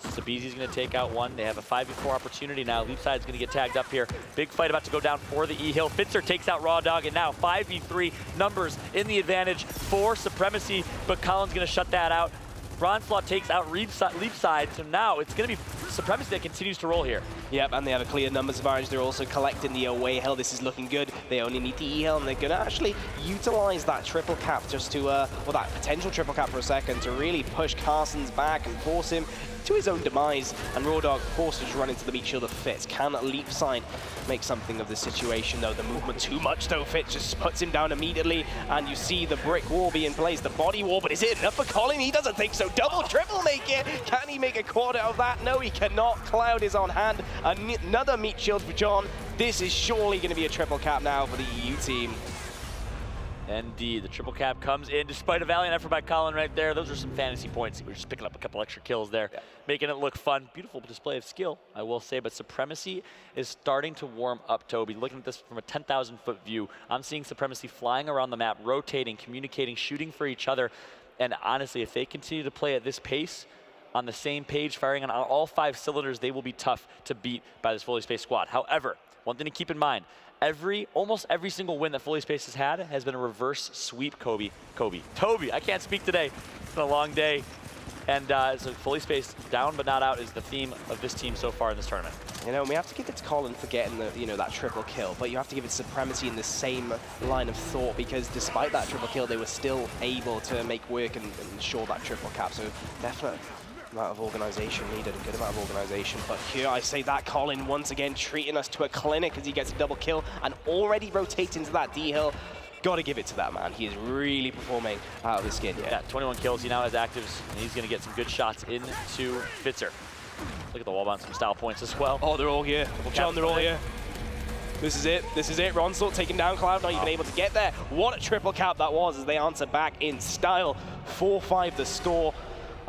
Stabeezy's going to take out one. They have a 5v4 opportunity now. Leapside's going to get tagged up here. Big fight about to go down for the E-hill. Fitzer takes out Raw Dog, and now 5v3 numbers in the advantage for Supremacy, but Colin's going to shut that out. Ronslot takes out Leapside, so now it's going to be Supremacy that continues to roll here. Yep, and they have a clear numbers advantage. They're also collecting the away hill. This is looking good. They only need the E-hill, and they're going to actually utilize that triple cap just to, well, that potential triple cap for a second to really push Carson's back and force him to his own demise, and Raw Dog forced to run into the meat shield of Fitz. Can Leapside make something of the situation, though? The movement too much, though. Fitz just puts him down immediately, and you see the brick wall being placed, the body wall, but is it enough for Colin? He doesn't think so. Double, triple make it. Can he make a quarter of that? No, he cannot. Cloud is on hand. Another meat shield for John. This is surely going to be a triple cap now for the EU team. Indeed, the triple cap comes in despite a valiant effort by Colin right there. Those are some fantasy points. We're just picking up a couple extra kills there, making it look fun. Beautiful display of skill, I will say, but Supremacy is starting to warm up, Toby. Looking at this from a 10,000-foot view, I'm seeing Supremacy flying around the map, rotating, communicating, shooting for each other. And honestly, if they continue to play at this pace, on the same page, firing on all 5 cylinders, they will be tough to beat by this fully spaced squad. However, one thing to keep in mind, almost every single win that Fully Spaced has had has been a reverse sweep, Toby, I can't speak today. It's been a long day. And so Fully Spaced, down but not out, is the theme of this team so far in this tournament. You know, we have to give it to Colin for getting the, that triple kill, but you have to give it Supremacy in the same line of thought, because despite that triple kill, they were still able to make work and ensure that triple cap. So definitely amount of organization needed, a good amount of organization. But here I say that Colin once again treating us to a clinic as he gets a double kill and already rotates into that D-hill. Got to give it to that man. He is really performing out of his skin. Yeah, 21 kills. He now has actives, and he's going to get some good shots into Fitzer. Look at the wall bounce, some style points as well. Oh, they're all here. John, they're all here. This is it. This is it. Ronsort taking down Cloud, not even able to get there. What a triple cap that was as they answer back in style. 4-5 the score.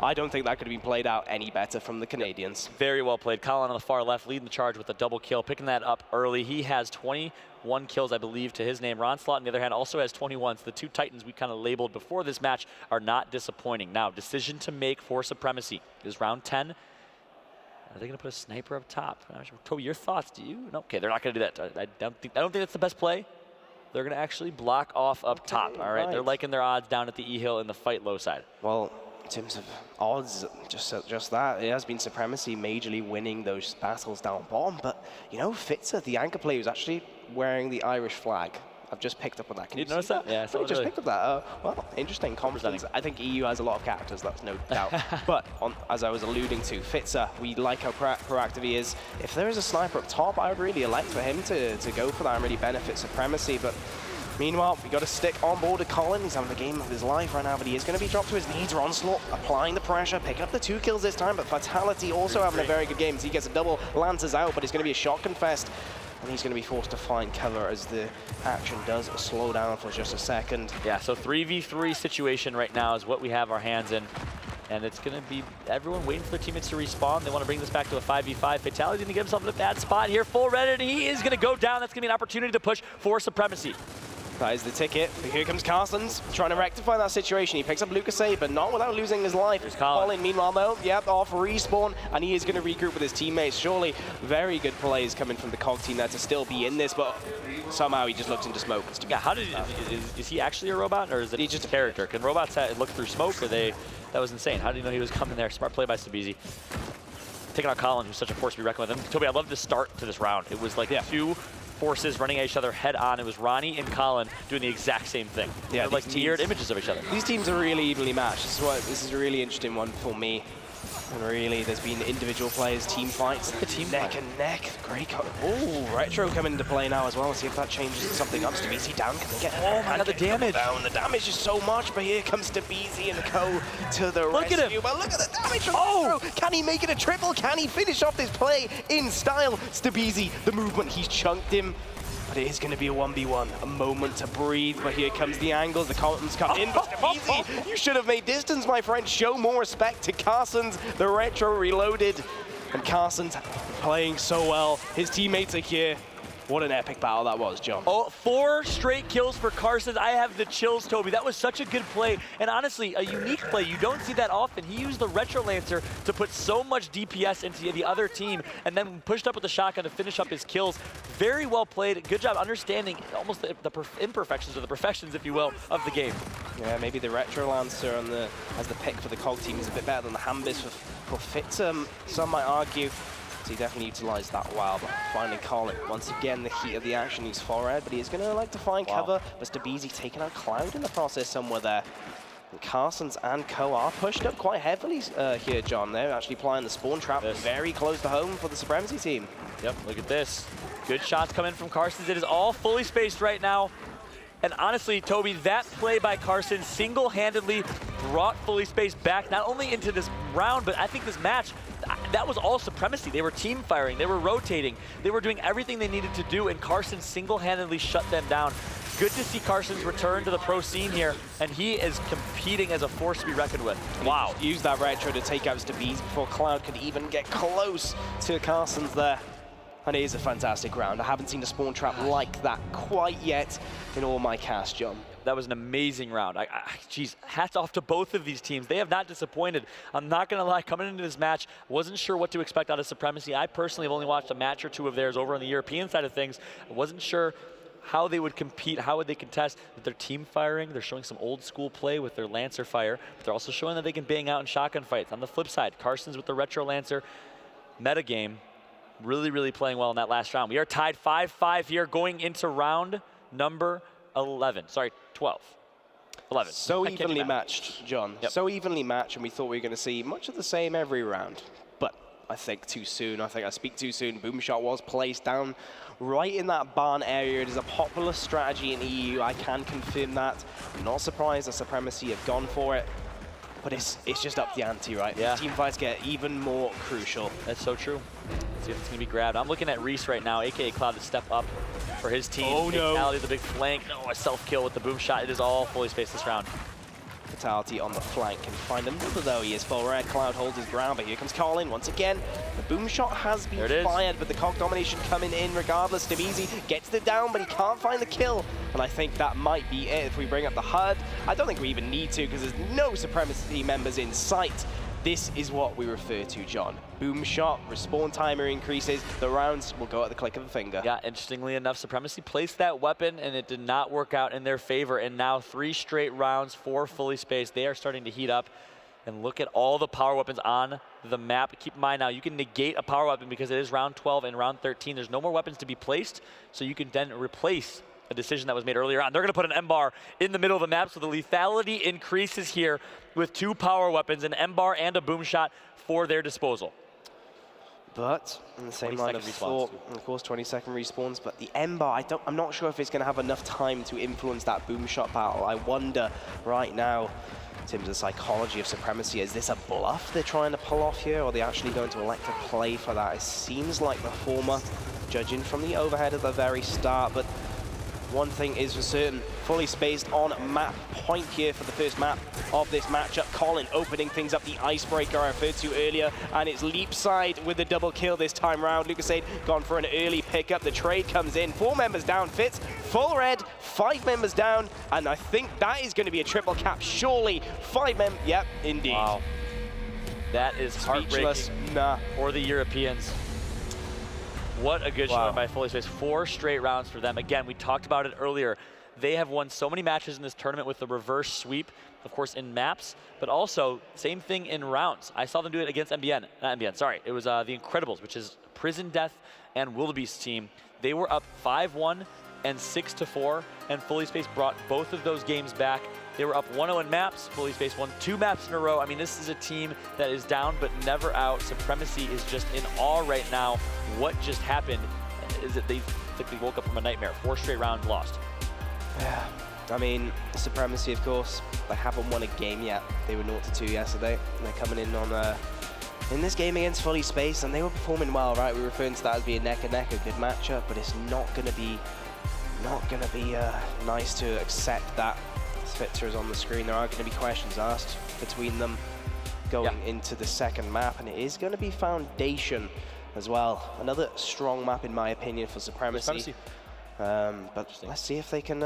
I don't think that could have been played out any better from the Canadians. Very well played. Colin on the far left leading the charge with a double kill, picking that up early. He has 21 kills, I believe, to his name. Ronslot, on the other hand, also has 21. So the 2 Titans we kind of labeled before this match are not disappointing. Now, decision to make for Supremacy. It is round 10. Are they going to put a sniper up top? Toby, your thoughts? Do you? No. Okay, they're not going to do that. I don't think that's the best play. They're going to actually block off up top. All right, they're liking their odds down at the E-hill in the fight low side. Well, in terms of odds, just that, it has been Supremacy majorly winning those battles down bottom. But, Fitzer, the anchor player, was actually wearing the Irish flag. I've just picked up on that. Can you notice that? Yeah, I just picked up that. Well, interesting confidence. I think EU has a lot of characters, that's no doubt. But as I was alluding to, Fitzer, we like how proactive he is. If there is a sniper up top, I would really elect for him to go for that and really benefit Supremacy. But meanwhile, we got to stick on board with Colin. He's having the game of his life right now, but he is going to be dropped to his knees. Onslaught applying the pressure, picking up the 2 kills this time, but Fatality also having a very good game. So he gets a double, Lancers out, but it's going to be a shotgun fest. And he's going to be forced to find cover as the action does slow down for just a second. Yeah, so 3v3 situation right now is what we have our hands in. And it's going to be everyone waiting for their teammates to respawn. They want to bring this back to a 5v5. Fatality's going to get himself in a bad spot here. Full red, and he is going to go down. That's going to be an opportunity to push for Supremacy. That is the ticket. Here comes Carstens, trying to rectify that situation. He picks up Lucas A, but not without losing his life. Colin, meanwhile, though, off respawn, and he is going to regroup with his teammates. Surely, very good plays coming from the COG team there to still be in this, but somehow he just looks into smoke. Yeah, how did is he actually a robot, or is it just a character? Can robots look through smoke, or that was insane. How did you know he was coming there? Smart play by Stabizi. Taking out Colin, who's such a force to be reckoned with. And Toby, I love the start to this round. It was like 2 forces running at each other head on. It was Ronnie and Colin doing the exact same thing. Yeah, they're like mirrored images of each other. These teams are really evenly matched. This is a really interesting one for me. And really, there's been individual players, team fights, neck and neck. Great. Oh, Retro coming into play now as well. Let's see if that changes something up. Stabizi down. Can they get? Oh my God, the damage! Down. The damage is so much, but here comes Stabizi and Co to the rescue. Look at him! But look at the damage from Retro. Can he make it a triple? Can he finish off this play in style? Stabizi, the movement, he's chunked him. But it is going to be a 1v1, a moment to breathe. But here comes the angles, the Colton's come in. But Stabizi, you should have made distance, my friend. Show more respect to Carstens, the Retro reloaded. And Carstens playing so well. His teammates are here. What an epic battle that was, John. Oh, 4 straight kills for Carstens. I have the chills, Toby. That was such a good play. And honestly, a unique play. You don't see that often. He used the Retro Lancer to put so much DPS into the other team and then pushed up with the shotgun to finish up his kills. Very well played. Good job understanding almost the imperfections or the perfections, if you will, of the game. Yeah, maybe the Retro Lancer as the pick for the COG team is a bit better than the Hambis for Fitzer. Some might argue. So he definitely utilized that well, but finding Colin. Once again, the heat of the action, he's forward, but he's going to like to find cover. But Stabizi taking out Cloud in the process somewhere there. And Carstens and Co are pushed up quite heavily here, John. They're actually applying the spawn trap very close to home for the Supremacy team. Yep, look at this. Good shots coming from Carstens. It is all fully spaced right now. And honestly, Toby, that play by Carstens single-handedly brought fully spaced back, not only into this round, but I think this match. That was all Supremacy. They were team firing, they were rotating, they were doing everything they needed to do, and Carstens single-handedly shut them down. good to see Carson's return to the pro scene here, and he is competing as a force to be reckoned with. Wow. Use that retro to take out Stabiz before Cloud could even get close to Carson's there. And it is a fantastic round. I haven't seen a spawn trap like that quite yet in all my casts, John. That was an amazing round. Geez, hats off to both of these teams. They have not disappointed. I'm not going to lie, coming into this match, wasn't sure what to expect out of Supremacy. I personally have only watched a match or two of theirs over on the European side of things. I wasn't sure how they would compete, how would they contest. With their team firing, they're showing some old school play with their Lancer fire, but they're also showing that they can bang out in shotgun fights. On the flip side, Carson's with the Retro Lancer metagame, really, really playing well in that last round. We are tied 5-5 here going into round number 11. Sorry, 12. 11. So evenly matched, John. Yep. So evenly matched, and we thought we were going to see much of the same every round. But I think too soon. I think I speak too soon. Boomshot was placed down right in that barn area. It is a popular strategy in EU. I can confirm that. I'm not surprised that Supremacy have gone for it. But it's just up the ante, right? Yeah. Team fights get even more crucial. That's so true. Let's see if it's going to be grabbed. I'm looking at Reese right now, a.k.a. Cloud, to step up for his team. Oh, no. Fatality, the big flank. No, a self-kill with the boom shot. It is all fully spaced this round. Fatality on the flank can find another though. He is full red. Cloud holds his ground, but here comes Colin once again. The boom shot has been fired, but the cog domination coming in regardless. Stabizi gets it down, but he can't find the kill. And I think that might be it if we bring up the HUD. I don't think we even need to because there's no Supremacy members in sight. This is what we refer to, John. Boom shot, respawn timer increases, the rounds will go at the click of a finger. Yeah, interestingly enough, Supremacy placed that weapon and it did not work out in their favor. And now 3 straight rounds, 4 fully spaced. They are starting to heat up. And look at all the power weapons on the map. Keep in mind now, you can negate a power weapon because it is round 12 and round 13. There's no more weapons to be placed, so you can then replace a decision that was made earlier on. They're going to put an M-bar in the middle of the map, so the lethality increases here with 2 power weapons, an M-bar and a boom shot for their disposal. But in the same line of thought, of course, 20-second respawns. But the M-bar, I'm not sure if it's going to have enough time to influence that boom shot battle. I wonder right now, in terms of the psychology of Supremacy, is this a bluff they're trying to pull off here, or are they actually going to elect to play for that? It seems like the former, judging from the overhead at the very start. But one thing is for certain, fully spaced on map point here for the first map of this matchup. Colin opening things up, the icebreaker I referred to earlier, and it's leap side with the double kill this time round. Lucasade gone for an early pickup. The trade comes in, 4 members down, Fitz, full red, 5 members down, and I think that is going to be a triple cap, surely. 5 members, yep, indeed. Wow. That is heartbreaking for the Europeans. What a good shot by Fully Spaced. 4 straight rounds for them. Again, we talked about it earlier. They have won so many matches in this tournament with the reverse sweep, of course, in maps, but also same thing in rounds. I saw them do it against MBN. Not MBN, sorry. It was the Incredibles, which is Prison Death and Wildebeest team. They were up 5-1 and 6-4, and Fully Spaced brought both of those games back. They were up 1-0 in maps. Fully Spaced won 2 maps in a row. I mean, this is a team that is down but never out. Supremacy is just in awe right now. What just happened is that they woke up from a nightmare. 4 straight rounds lost. Yeah, I mean, Supremacy, of course, they haven't won a game yet. They were 0-2 yesterday, and they're coming in on in this game against Fully Spaced, and they were performing well, right? We're referring to that as being neck and neck, a good matchup, but it's not gonna be nice to accept that. Spitzer is on the screen. There are going to be questions asked between them going into the second map, and it is going to be Foundation as well. Another strong map, in my opinion, for Supremacy. But let's see if they can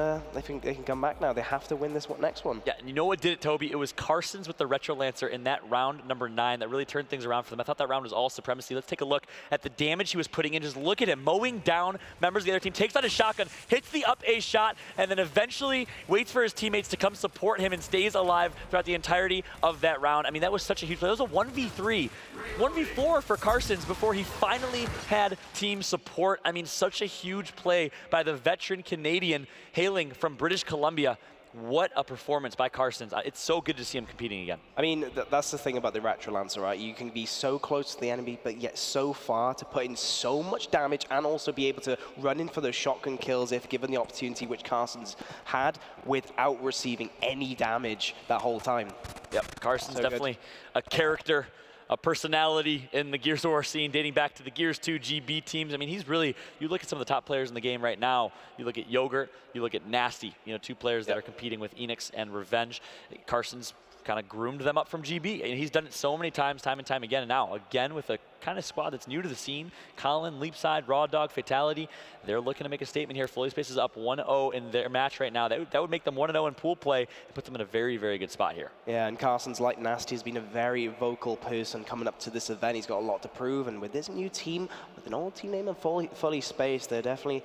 come back now. They have to win this next one. Yeah, and you know what did it, Toby? It was Carson's with the Retro Lancer in that round number 9 that really turned things around for them. I thought that round was all Supremacy. Let's take a look at the damage he was putting in. Just look at him mowing down members of the other team, takes out his shotgun, hits the up A shot, and then eventually waits for his teammates to come support him and stays alive throughout the entirety of that round. I mean, that was such a huge play. That was a 1v3, 1v4 for Carson's before he finally had team support. I mean, such a huge play by the veteran Canadian hailing from British Columbia. What a performance by Carson's. It's so good to see him competing again. I mean, that's the thing about the Retro Lancer, right? You can be so close to the enemy, but yet so far to put in so much damage and also be able to run in for those shotgun kills if given the opportunity, which Carson's had, without receiving any damage that whole time. Yep, Carson's definitely a character a personality in the Gears of War scene dating back to the Gears 2 GB teams. I mean, he's really, you look at some of the top players in the game right now, you look at Yogurt, you look at Nasty, you know, two players that are competing with Enix and Revenge. Carson's kind of groomed them up from GB, and he's done it so many times, time and time again. And now, again, with a kind of squad that's new to the scene, Colin, Leapside, Raw Dog, Fatality, they're looking to make a statement here. Fully Space is up 1-0 in their match right now. That would make them 1-0 in pool play and put them in a very, very good spot here. Yeah, and Carson's, like Nasty, has been a very vocal person coming up to this event. He's got a lot to prove, and with this new team, with an old team name and Fully Space, they're definitely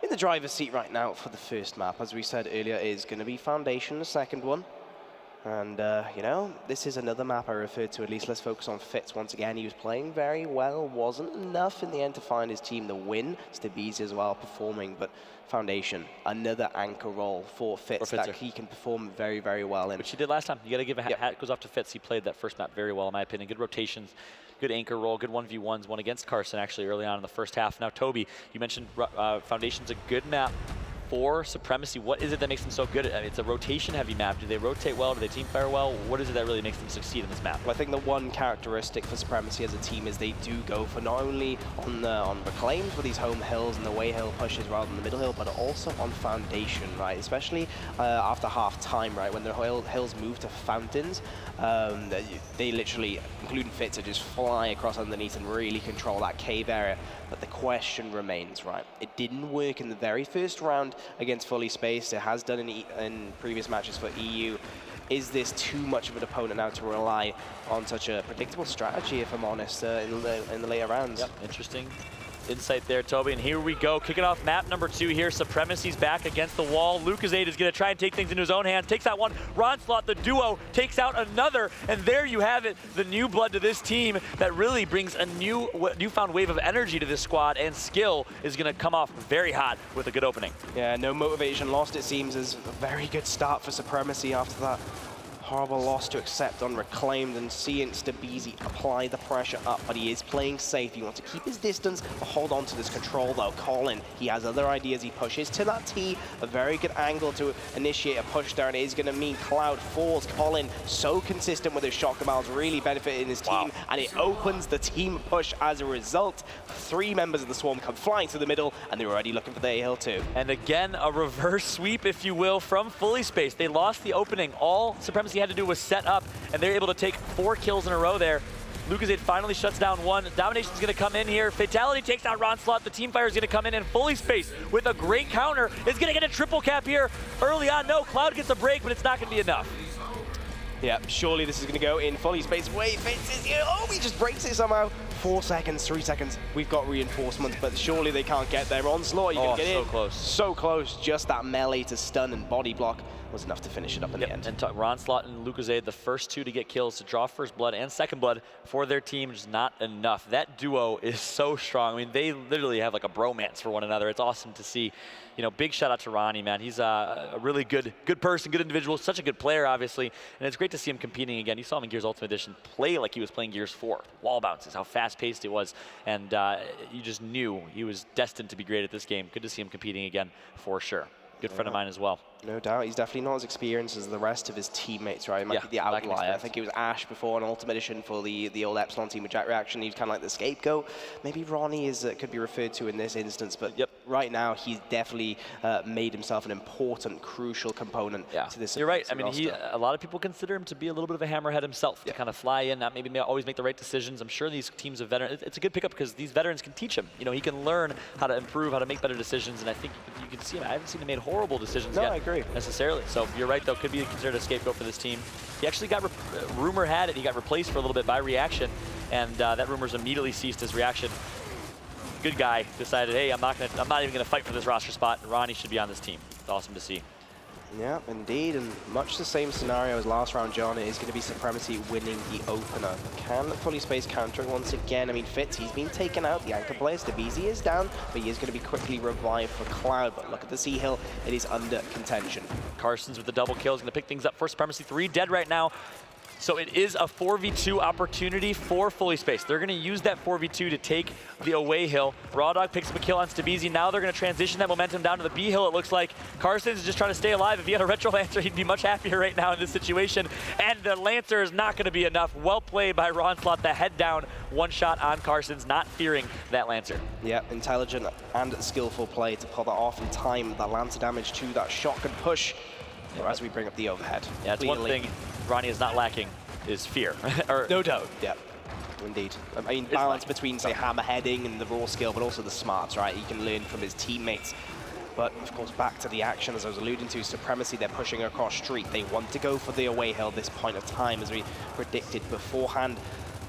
in the driver's seat right now for the first map. As we said earlier, is going to be Foundation, the second one. And, you know, this is another map I referred to. At least let's focus on Fitz once again. He was playing very well. Wasn't enough in the end to find his team the win. Stabizi as well performing. But Foundation, another anchor role for Fitz that he can perform very, very well in. Which he did last time. You got to give a hat goes off to Fitz. He played that first map very well, in my opinion. Good rotations, good anchor role, good 1v1s, one against Carson actually early on in the first half. Now, Toby, you mentioned Foundation's a good map for Supremacy. What is it that makes them so good? I mean, it's a rotation-heavy map. Do they rotate well? Do they team fire well? What is it that really makes them succeed in this map? Well, I think the one characteristic for Supremacy as a team is they do go for not only on Reclaimed for these home hills and the way hill pushes rather than the middle hill, but also on Foundation, right? Especially after half time, right? When the hills move to fountains, they literally, including Fitz, just fly across underneath and really control that cave area. But the question remains, right? It didn't work in the very first round against Fully Spaced. It has done in previous matches for EU. Is this too much of an opponent now to rely on such a predictable strategy, if I'm honest, in the later rounds? Yep, interesting insight there, Toby. And here we go, kicking off map number 2 here. Supremacy's back against the wall. Lucasade is going to try and take things into his own hands. Takes out one. Ronslot, the duo, takes out another. And there you have it, the new blood to this team that really brings a newfound wave of energy to this squad, and skill is going to come off very hot with a good opening. Yeah, no motivation lost, it seems, is a very good start for Supremacy after that horrible loss to accept on Reclaimed, and seeing Stabizi apply the pressure up, but he is playing safe. He wants to keep his distance, but hold on to this control though. Colin, he has other ideas. He pushes to that T, a very good angle to initiate a push there, and it is going to mean Cloud falls. Colin, so consistent with his shock miles, really benefiting his team, and it opens the team push as a result. 3 members of the Swarm come flying to the middle, and they're already looking for the A-Hill too. And again, a reverse sweep, if you will, from Fully Spaced. They lost the opening. All Supremacy had to do was set up, and they're able to take 4 kills in a row there. Lucasade finally shuts down one. Domination's going to come in here. Fatality takes out Ronslot. The team fire is going to come in, and Fully Spaced with a great counter is going to get a triple cap here early on. No, Cloud gets a break, but it's not going to be enough. Yeah, surely this is going to go in Fully Spaced. Wait, Fitz is here. Oh, he just breaks it somehow. 4 seconds, 3 seconds. We've got reinforcements, but surely they can't get there. Onslaught, you can get in. So close. So close. Just that melee to stun and body block was enough to finish it up in the end. And Ronslot and Lucasade, the first 2 to get kills, to draw first blood and second blood for their team, is not enough. That duo is so strong. I mean, they literally have like a bromance for one another. It's awesome to see. You know, big shout out to Ronnie, man. He's a really good person, good individual, such a good player, obviously. And it's great to see him competing again. You saw him in Gears Ultimate Edition play like he was playing Gears 4. Wall bounces, how fast-paced it was. And you just knew he was destined to be great at this game. Good to see him competing again, for sure. Good friend of mine as well. No doubt. He's definitely not as experienced as the rest of his teammates, right? He might be the outlier. I think it was Ash before on Ultimate Edition for the old Epsilon team with Jack Reaction. He's kind of like the scapegoat. Maybe Ronnie could be referred to in this instance, but right now he's definitely made himself an important, crucial component to this. You're right. I mean, a lot of people consider him to be a little bit of a hammerhead himself, to kind of fly in, not maybe always make the right decisions. I'm sure these teams of veterans, it's a good pickup because these veterans can teach him. You know, he can learn how to improve, how to make better decisions, and I think you can see him. I haven't seen him make horrible decisions yet. I agree. Necessarily. So you're right, though, could be considered a scapegoat for this team. He actually got, rumor had it, he got replaced for a little bit by Reaction, and that rumor's immediately ceased his Reaction. Good guy, decided, hey, I'm not even gonna fight for this roster spot. Ronnie should be on this team. It's awesome to see. Yeah, indeed, and much the same scenario as last round, John. It is going to be Supremacy winning the opener. Can Fully Spaced counter it once again? I mean, Fitz, he's been taken out. The anchor player, Stabizi, is down, but he is going to be quickly revived for Cloud. But look at the Sea Hill. It is under contention. Carson's with the double kill is going to pick things up for Supremacy. 3 dead right now. So it is a 4v2 opportunity for Fully Spaced. They're going to use that 4v2 to take the away hill. Raw Dog picks up a kill on Stabizi. Now they're going to transition that momentum down to the B hill. It looks like Carson's just trying to stay alive. If he had a Retro Lancer, he'd be much happier right now in this situation. And the Lancer is not going to be enough. Well played by Ronslot. The head down, one shot on Carson's, not fearing that Lancer. Yeah, intelligent and skillful play to pull that off in time. That Lancer damage to that shotgun push. Or as we bring up the overhead. Yeah, it's one thing Ronnie is not lacking is fear. No doubt, yeah. Indeed. I mean, balance between, say, hammerheading and the raw skill, but also the smarts, right? He can learn from his teammates. But, of course, back to the action, as I was alluding to, Supremacy, they're pushing across street. They want to go for the away hill this point of time, as we predicted beforehand.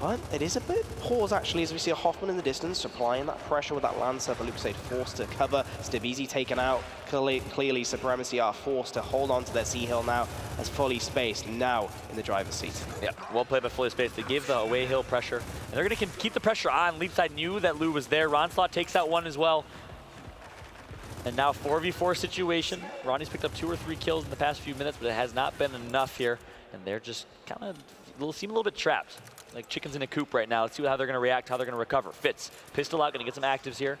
But it is a bit pause, actually, as we see a Hoffman in the distance, applying that pressure with that Lancer, but Lucasade forced to cover. Stabizi taken out. Clearly, Supremacy are forced to hold on to their C-Hill now, as Fully Spaced now in the driver's seat. Yeah, well played by Fully Spaced. They gave the away hill pressure, and they're going to keep the pressure on. Leapside knew that Lou was there. Ronslot takes out one as well. And now 4v4 situation. Ronnie's picked up 2 or 3 kills in the past few minutes, but it has not been enough here. And they're just kind of seem a little bit trapped. Like chickens in a coop right now. Let's see how they're going to react, how they're going to recover. Fitz, pistol out, going to get some actives here.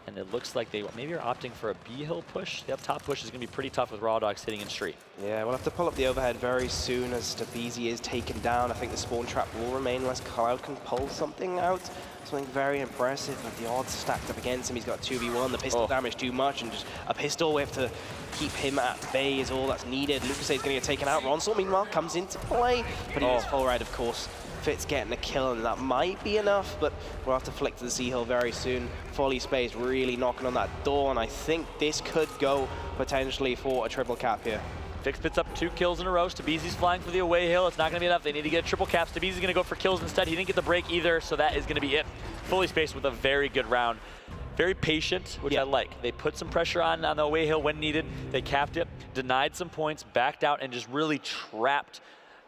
And it looks like they maybe are opting for a B-hill push. The up-top push is going to be pretty tough with Raw Dog sitting in street. Yeah, we'll have to pull up the overhead very soon as Stabizi is taken down. I think the spawn trap will remain unless Cloud can pull something out. Something very impressive, but the odds stacked up against him. He's got 2v1, the pistol damage too much, and just a pistol, we have to keep him at bay is all that's needed. Lucasade is going to get taken out. Ronsel, meanwhile, comes into play, but he is full right, of course. Fitz getting a kill, and that might be enough, but we'll have to flick to the C-Hill very soon. Fully Spaced really knocking on that door, and I think this could go potentially for a triple cap here. Fix picks up 2 kills in a row. Stabizi's flying for the away hill. It's not going to be enough. They need to get a triple cap. Stabizi's going to go for kills instead. He didn't get the break either, so that is going to be it. Fully Spaced with a very good round. Very patient, which I like. They put some pressure on the away hill when needed. They capped it, denied some points, backed out, and just really trapped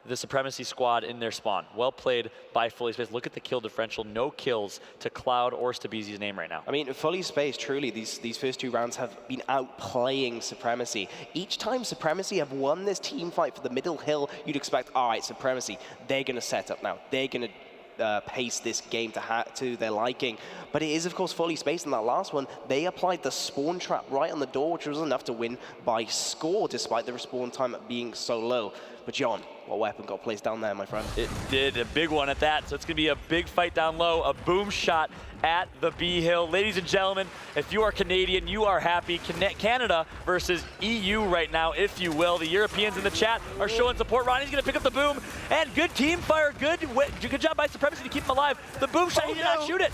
the Supremacy squad in their spawn. Well played by Fully Spaced. Look at the kill differential. No kills to Cloud or Stabizi's name right now. I mean, Fully Spaced, truly, these first 2 rounds have been outplaying Supremacy. Each time Supremacy have won this team fight for the middle hill, you'd expect, all right, Supremacy, they're going to set up now. They're going to pace this game to their liking. But it is, of course, Fully Spaced in that last one. They applied the spawn trap right on the door, which was enough to win by score, despite the respawn time being so low. But John, what weapon got placed down there, my friend? It did, a big one at that. So it's going to be a big fight down low, a boom shot at the B hill. Ladies and gentlemen, if you are Canadian, you are happy. Canada versus EU right now, if you will. The Europeans in the chat are showing support. Ronnie's going to pick up the boom, and good team fire. Good job by Supremacy to keep him alive. The boom shot, he did not shoot it.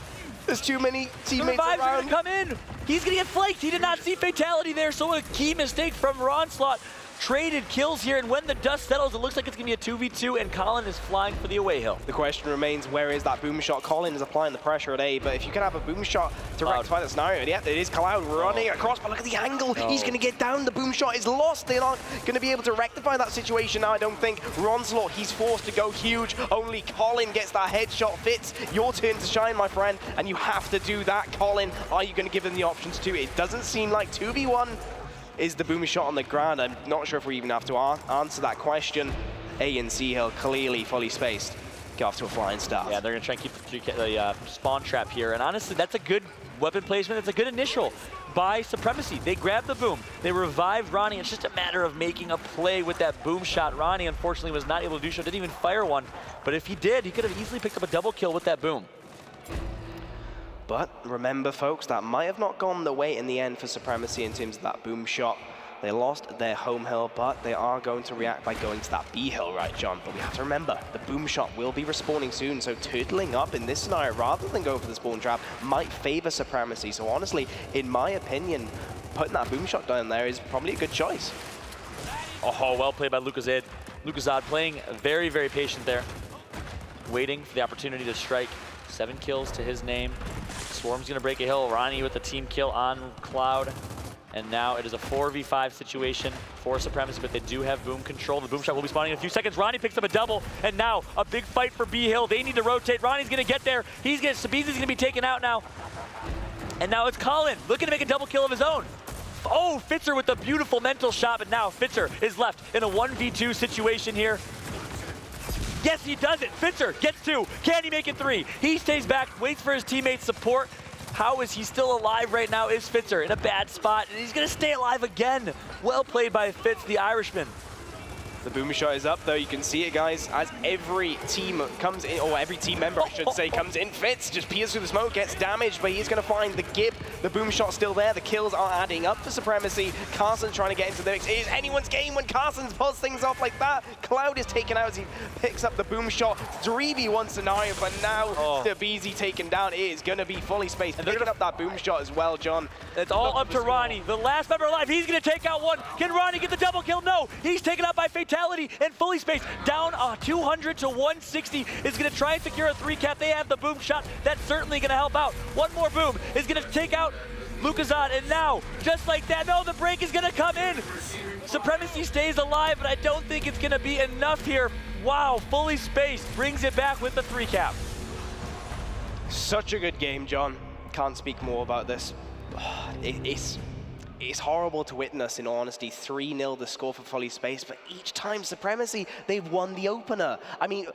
There's too many teammates around. Are going to come in. He's going to get flaked. He did not see fatality there, so a key mistake from Ronslot. Traded kills here, and when the dust settles, it looks like it's going to be a 2v2, and Colin is flying for the away hill. The question remains, where is that boom shot? Colin is applying the pressure at A, but if you can have a boom shot to rectify the scenario, yeah, it is Cloud running across, but look at the angle. He's going to get down. The boom shot is lost. They're not going to be able to rectify that situation now, I don't think. Ronslot, he's forced to go huge. Only Colin gets that headshot. Fitz, your turn to shine, my friend, and you have to do that. Colin, are you going to give them the options to? It doesn't seem like 2v1 is the boom shot on the ground. I'm not sure if we even have to answer that question. A and C hill clearly Fully Spaced. Get off to a flying start. Yeah, they're going to try and keep the spawn trap here. And honestly, that's a good weapon placement. It's a good initial by Supremacy. They grabbed the boom. They revived Ronnie. It's just a matter of making a play with that boom shot. Ronnie, unfortunately, was not able to do so. Didn't even fire one. But if he did, he could have easily picked up a double kill with that boom. But remember, folks, that might have not gone the way in the end for Supremacy in terms of that boom shot. They lost their home hill, but they are going to react by going to that B hill, right, John? But we have to remember, the boom shot will be respawning soon, so turtling up in this scenario rather than go for the spawn trap might favor Supremacy. So honestly, in my opinion, putting that boom shot down there is probably a good choice. Oh, well played by Lucasade. Lucasade playing very, very patient there, waiting for the opportunity to strike. 7 kills to his name. Swarm's gonna break a hill. Ronnie with the team kill on Cloud. And now it is a 4v5 situation for Supremacy, but they do have boom control. The boom shot will be spawning in a few seconds. Ronnie picks up a double, and now a big fight for B hill. They need to rotate. Ronnie's gonna get there. Stabizi's gonna be taken out now. And now it's Colin looking to make a double kill of his own. Oh, Fitzer with a beautiful mental shot, but now Fitzer is left in a 1v2 situation here. Yes, he does it. Fitzer gets 2. Can he make it 3? He stays back, waits for his teammates' support. How is he still alive right now is Fitzer in a bad spot, and he's gonna stay alive again. Well played by Fitz, the Irishman. The boom shot is up, though. You can see it, guys, as every team comes in, or every team member, I should say, comes in. Fitz just peers through the smoke, gets damaged, but he's going to find the Gib. The boom shot's still there. The kills are adding up for Supremacy. Carson's trying to get into the mix. It is anyone's game when Carson pulls things off like that. Cloud is taken out as he picks up the boom shot. 3v1 scenario, but now Stabeezy taken down. It is going to be fully spaced. And picking up that boom shot as well, John. It's all up to Ronnie. The last member alive, he's going to take out one. Can Ronnie get the double kill? No, he's taken out by Fatality and fully spaced. Down 200 to 160 is going to try and secure a 3-cap. They have the boom shot. That's certainly going to help out. One more boom is going to take out Lucazad, and now, just like that, no, the break is going to come in. Supremacy stays alive, but I don't think it's going to be enough here. Wow, fully spaced, brings it back with the 3-cap. Such a good game, John. Can't speak more about this. It's horrible to witness, in all honesty. 3-0 the score for fully spaced, but each time Supremacy, they've won the opener. I mean,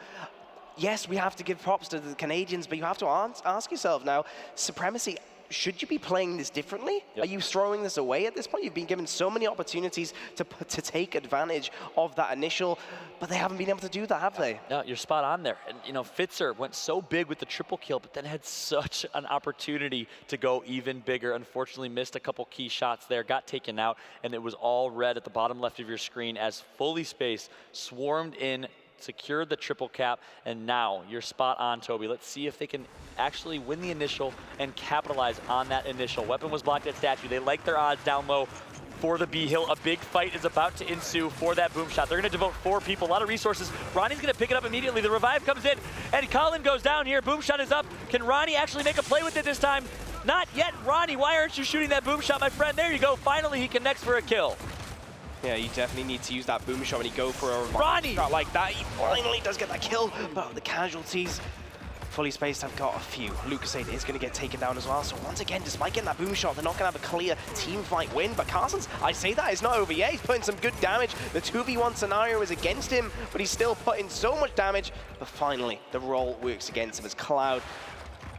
yes, we have to give props to the Canadians, but you have to ask yourself now, Supremacy, should you be playing this differently? Yep. Are you throwing this away at this point? You've been given so many opportunities to take advantage of that initial, but they haven't been able to do that, have they? No, you're spot on there. And you know, Fitzer went so big with the triple kill, but then had such an opportunity to go even bigger. Unfortunately, missed a couple key shots there, got taken out, and it was all red at the bottom left of your screen as fully spaced swarmed in, secured the triple cap, and now you're spot on, Toby. Let's see if they can actually win the initial and capitalize on that initial. Weapon was blocked at statue. They like their odds down low for the B hill. A big fight is about to ensue for that boom shot. They're going to devote 4 people, a lot of resources. Ronnie's going to pick it up immediately. The revive comes in, and Colin goes down here. Boom shot is up. Can Ronnie actually make a play with it this time? Not yet. Ronnie, why aren't you shooting that boom shot, my friend? There you go. Finally, he connects for a kill. Yeah, you definitely need to use that boom shot when you go for a Ronnie shot like that. He finally does get that kill, but the casualties, fully spaced, have got a few. Lucasade is going to get taken down as well. So once again, despite getting that boom shot, they're not going to have a clear team fight win. But Carson's, I say that, it's not over yet. He's putting some good damage. The 2v1 scenario is against him, but he's still putting so much damage. But finally, the roll works against him as Cloud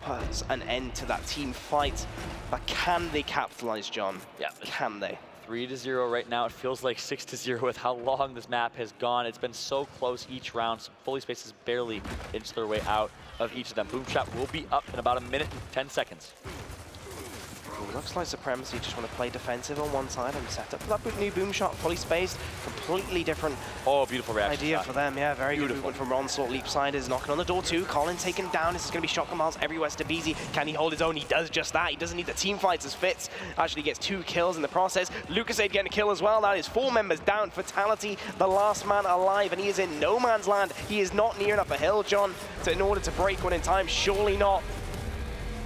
puts an end to that team fight. But can they capitalize, John? Yeah. Can they? 3-0 right now. It feels like 6-0 with how long this map has gone. It's been so close each round. Some fully spaced has barely inched their way out of each of them. Boom shot will be up in about 1 minute and 10 seconds. Looks like Supremacy just want to play defensive on one side and set up for that new boom shot, fully spaced, completely different. Oh, beautiful reaction idea shot for them, yeah, very beautiful. Good movement from Ronslort. Leapside is knocking on the door too. Colin taken down. This is going to be shotgun miles everywhere. Stabeezy, can he hold his own? He does just that. He doesn't need the team fights as Fitz actually gets 2 kills in the process. Lucasade getting a kill as well. That is 4 members down. Fatality, the last man alive, and he is in no man's land. He is not near enough a hill, John, in order to break one in time. Surely not.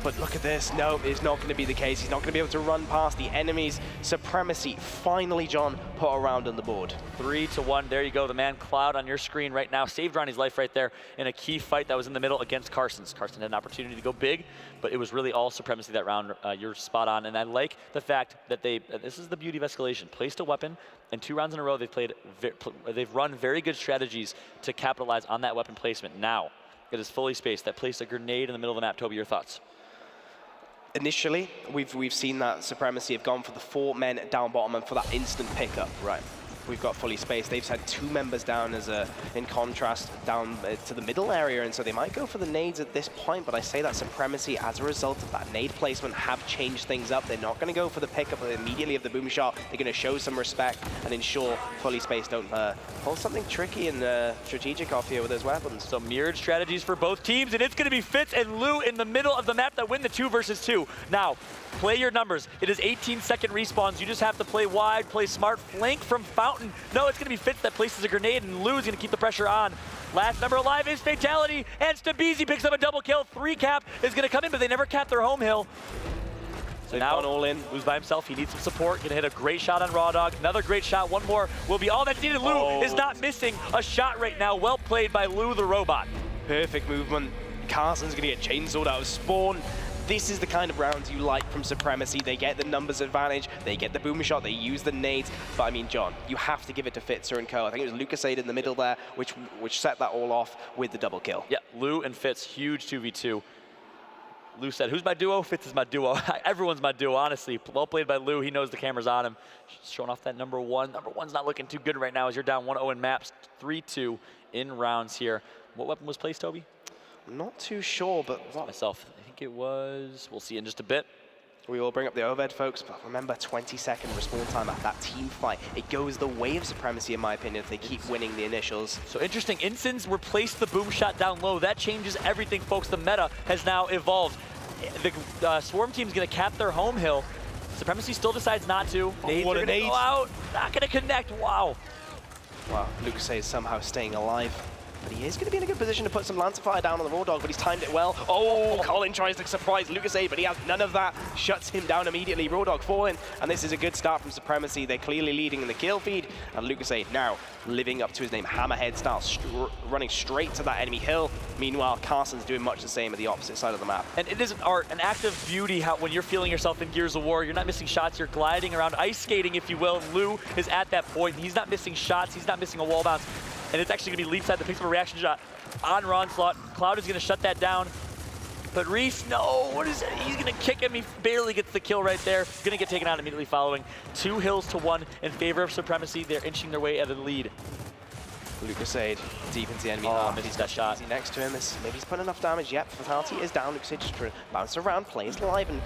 But look at this. No, it's not going to be the case. He's not going to be able to run past the enemies. Supremacy finally, John, put a round on the board. 3-1. There you go. The man Cloud on your screen right now saved Ronnie's life right there in a key fight that was in the middle against Carson's. Carson had an opportunity to go big, but it was really all Supremacy that round. You're spot on. And I like the fact that this is the beauty of escalation. Placed a weapon, and 2 rounds in a row they've run very good strategies to capitalize on that weapon placement. Now it is fully spaced. That placed a grenade in the middle of the map. Toby, your thoughts? Initially, we've seen that Supremacy have gone for the 4 men down bottom and for that instant pickup. Right. We've got fully spaced. They've had 2 members down as in contrast down to the middle area, and so they might go for the nades at this point, but I say that Supremacy, as a result of that nade placement, have changed things up. They're not going to go for the pickup immediately of the boom shot. They're going to show some respect and ensure fully spaced don't pull something tricky and strategic off here with those weapons. So mirrored strategies for both teams, and it's going to be Fitz and Lou in the middle of the map that win the 2 versus 2. Now, play your numbers. It is 18-second respawns. You just have to play wide, play smart, flank from Fountain. No, it's going to be Fitz that places a grenade, and Lou's going to keep the pressure on. Last member alive is Fatality, and Stabeezy picks up a double kill. 3-cap is going to come in, but they never cap their home hill. So now all in. Lou's by himself. He needs some support. Going to hit a great shot on Raw Dog. Another great shot. One more will be all that's needed. Lou is not missing a shot right now. Well played by Lou the robot. Perfect movement. Carson's going to get chainsawed out of spawn. This is the kind of rounds you like from Supremacy. They get the numbers advantage, they get the boom shot, they use the nades. But I mean, John, you have to give it to Fitzer and co. I think it was Lucasade in the middle there, which set that all off with the double kill. Yeah, Lou and Fitz, huge 2v2. Lou said, who's my duo? Fitz is my duo. Everyone's my duo, honestly. Well played by Lou. He knows the camera's on him. Showing off that number one. Number one's not looking too good right now as you're down 1-0 in maps. 3-2 in rounds here. What weapon was placed, Toby? I'm not too sure, but Myself, I think it was, we'll see in just a bit. We will bring up the overhead, folks, but remember, 20-second respawn time at that team fight. It goes the way of Supremacy, in my opinion, if they keep winning the initials. So interesting, Insins replaced the boom shot down low. That changes everything, folks. The meta has now evolved. The Swarm team's gonna cap their home hill. Supremacy still decides not to. Nades are gonna go out, not gonna connect, wow. Wow, Lucasade is somehow staying alive. But he is going to be in a good position to put some Lancer Fire down on the Raw Dog, but he's timed it well. Oh, Colin tries to surprise Lucasade, but he has none of that. Shuts him down immediately. Raw Dog falling, and this is a good start from Supremacy. They're clearly leading in the kill feed, and Lucasade now living up to his name. Hammerhead style, running straight to that enemy hill. Meanwhile, Carson's doing much the same at the opposite side of the map. And it is an art, an act of beauty how when you're feeling yourself in Gears of War, you're not missing shots, you're gliding around, ice skating, if you will. Lou is at that point. He's not missing shots, he's not missing a wall bounce. And it's actually going to be Leapside that picks up a reaction shot on Ronslot. Cloud is going to shut that down. But Reese, no, what is it? He's going to kick him. He barely gets the kill right there. Going to get taken out immediately following. 2 hills to 1 in favor of Supremacy. They're inching their way at the lead. Lucasade deep into the enemy half. Missed that shot. Easy next to him. Maybe he's put enough damage. Yep, Fatality is down. Lucasade just trying to bounce around, plays live, and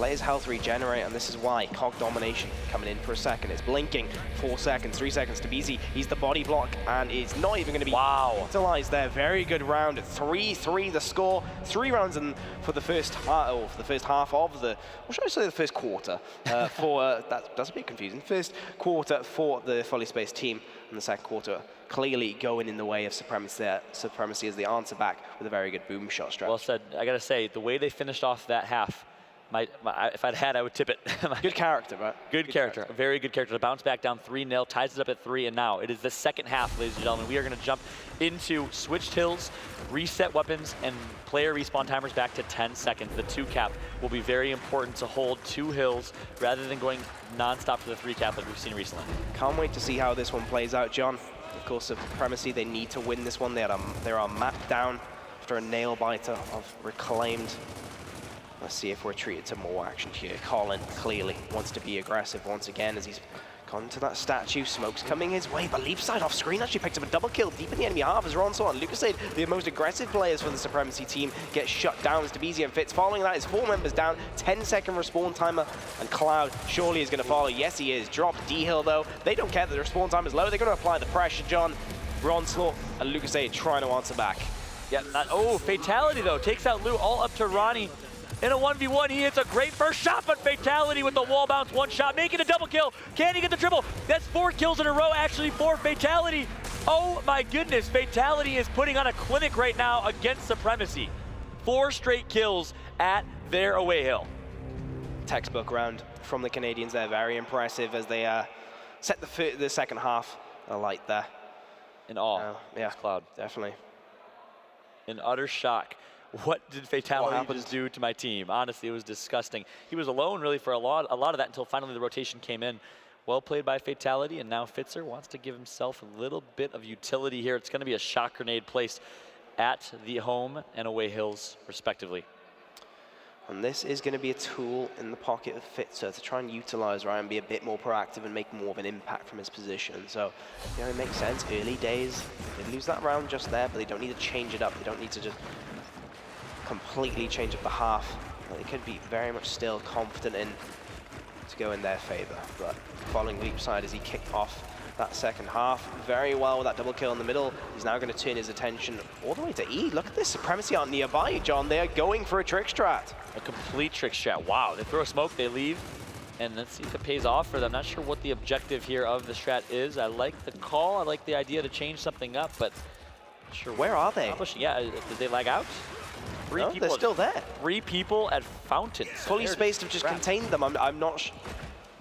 let his health regenerate. And this is why Cog Domination coming in for a second. It's blinking. 4 seconds, 3 seconds to BZ. He's the body block, and it's not even going to be utilized there. Very good round. 3-3 the score. 3 rounds in for the first half of the, or should I say the first quarter? That's a bit confusing. First quarter for the Fully Spaced team, and the second quarter clearly going in the way of Supremacy there. Supremacy is the answer back with a very good boom shot strat. Well said. I gotta say, the way they finished off that half, if I'd had, I would tip it. Good character, right? Good character, a very good character. To bounce back down 3-0, ties it up at 3, and now it is the second half, ladies and gentlemen. We are gonna jump into switched hills, reset weapons, and player respawn timers back to 10 seconds. The 2 cap will be very important to hold 2 hills rather than going non-stop for the 3 cap like we've seen recently. Can't wait to see how this one plays out, John. Of course, Supremacy, they need to win this one. They are mapped down after a nail biter of Reclaimed. Let's see if we're treated to more action here. Colin clearly wants to be aggressive once again as he's gone to that statue. Smoke's coming his way, but Leapside off screen actually picked up a double kill deep in the enemy half as Ronslot and Lucasade, the most aggressive players for the Supremacy team, get shut down as Debezium and Fitz. Following that is 4 members down, 10-second respawn timer, and Cloud surely is going to follow. Yes, he is. Dropped D-Hill though. They don't care that the respawn time is low. They're going to apply the pressure, John. Ronslot and Lucasade trying to answer back. Yeah, Fatality though, takes out Lou all up to Ronnie. In a 1v1, he hits a great first shot, but Fatality with the wall bounce, 1 shot, making a double kill. Can he get the triple? That's 4 kills in a row, actually, for Fatality. Oh my goodness, Fatality is putting on a clinic right now against Supremacy. 4 straight kills at their away hill. Textbook round from the Canadians there, very impressive as they set the second half alight there. In awe, yeah, Cloud. Definitely. In utter shock. What did Fatality just do to my team? Honestly, it was disgusting. He was alone really for a lot of that until finally the rotation came in. Well played by Fatality, and now Fitzer wants to give himself a little bit of utility here. It's going to be a shock grenade placed at the home and away hills, respectively. And this is going to be a tool in the pocket of Fitzer to try and utilize, right, and be a bit more proactive and make more of an impact from his position. So, you know, it makes sense. Early days, they lose that round just there, but they don't need to change it up. They don't need to just completely change up the half. They could be very much still confident in to go in their favor. But following Leapside as he kicked off that second half very well with that double kill in the middle. He's now going to turn his attention all the way to E. Look at this, Supremacy aren't nearby, John. They are going for a trick strat. A complete trick strat. Wow, they throw a smoke, they leave. And let's see if it pays off for them. Not sure what the objective here of the strat is. I like the call. I like the idea to change something up, but not sure. Where are they? Yeah, did they lag out? No, they're still there. 3 people at Fountains. Fully Spaced have just contained them. I'm not.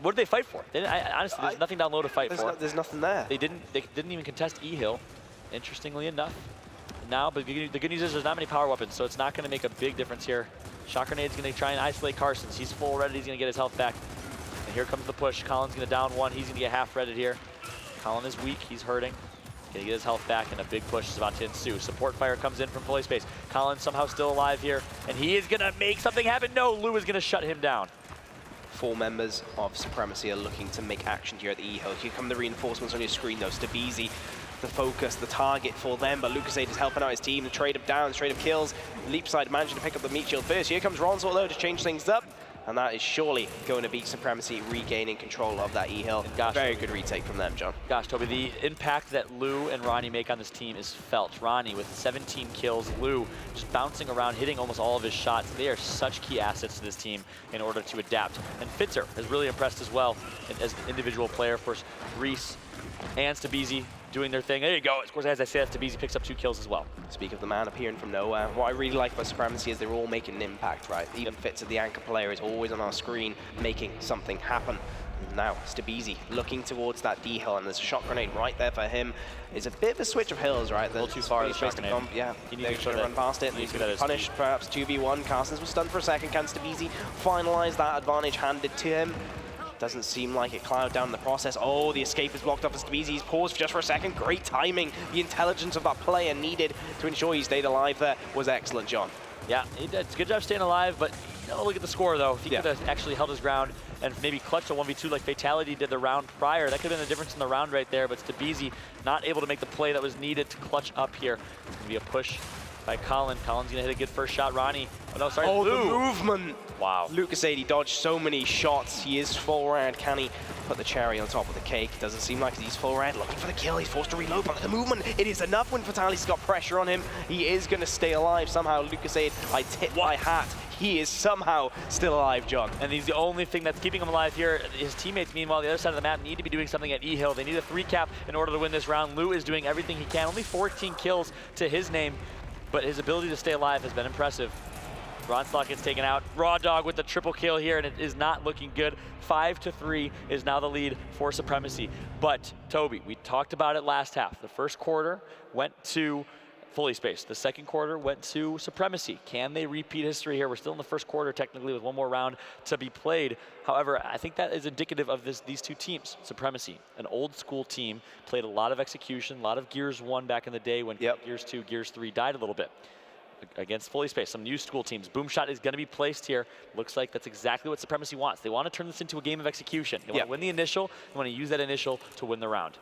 What did they fight for? Honestly, there's nothing down low to fight for. There's nothing there. They didn't even contest E-Hill, interestingly enough. Now, but the good news is there's not many power weapons, so it's not going to make a big difference here Shock Grenade's going to try and isolate Carson. He's full redded. He's going to get his health back. And here comes the push. Colin's going to down one. He's going to get half redded here. Colin is weak. He's hurting. Going to get his health back, and a big push is about to ensue. Support fire comes in from fully space. Colin somehow still alive here, and he is going to make something happen. No, Lou is going to shut him down. 4 members of Supremacy are looking to make action here at the E-Hill. Here come the reinforcements on your screen, though. Stabizi, the focus, the target for them, but Lucasade is helping out his team. The trade-up down, trade-up kills. Leapside managing to pick up the meat shield first. Here comes Ronzor, though, to change things up. And that is surely going to beat Supremacy, regaining control of that E-Hill. Very good retake from them, John. Gosh, Toby, the impact that Lou and Ronnie make on this team is felt. Ronnie with 17 kills, Lou just bouncing around, hitting almost all of his shots. They are such key assets to this team in order to adapt. And Fitzer has really impressed as well as an individual player. Of course, Reese and Stabizi doing their thing. There you go. Of course, as I said, Stabizi picks up 2 kills as well. Speak of the man appearing from nowhere, what I really like about Supremacy is they're all making an impact, right? Even Fitzer, the anchor player, is always on our screen making something happen. Now, Stabizi looking towards that D-hill, and there's a Shock Grenade right there for him. It's a bit of a switch of hills, right? A little too far, the Shock Grenade. Yeah, they're going to run past it. He's going to punish, perhaps 2v1. Carstens was stunned for a second. Can Stabizi finalize that advantage handed to him? Doesn't seem like it clouded down the process. Oh, the escape is blocked off as Stabizi. He's paused just for a second. Great timing. The intelligence of that player needed to ensure he stayed alive there was excellent, John. Yeah, he did. Good job staying alive, but look at the score, though. If he could have actually held his ground and maybe clutched a 1v2 like Fatality did the round prior, that could have been the difference in the round right there, but Stabizi not able to make the play that was needed to clutch up here. It's going to be a push by Colin. Colin's going to hit a good first shot. Ronnie. Oh, no, sorry. Oh, Lou. the movement. Wow. Lucasade dodged so many shots. He is full red. Can he put the cherry on top of the cake? Doesn't seem like he's full red. Looking for the kill. He's forced to reload, but the movement, it is enough when Fatality's got pressure on him. He is going to stay alive somehow. Lucasade, I tip my hat. He is somehow still alive, John. And he's the only thing that's keeping him alive here. His teammates, meanwhile, the other side of the map need to be doing something at E-Hill. They need a 3-cap in order to win this round. Lou is doing everything he can. Only 14 kills to his name, but his ability to stay alive has been impressive. Ronslot gets taken out. Raw Dog with the triple kill here, and it is not looking good. 5-3 is now the lead for Supremacy. But, Toby, we talked about it last half. The first quarter went to Fully Spaced. The second quarter went to Supremacy. Can they repeat history here? We're still in the first quarter, technically, with one more round to be played. However, I think that is indicative of these two teams. Supremacy, an old school team, played a lot of execution, a lot of Gears 1 back in the day when Gears 2, Gears 3 died a little bit. Against Fully Spaced, some new school teams. Boomshot is going to be placed here. Looks like that's exactly what Supremacy wants. They want to turn this into a game of execution. They want to win the initial. They want to use that initial to win the round.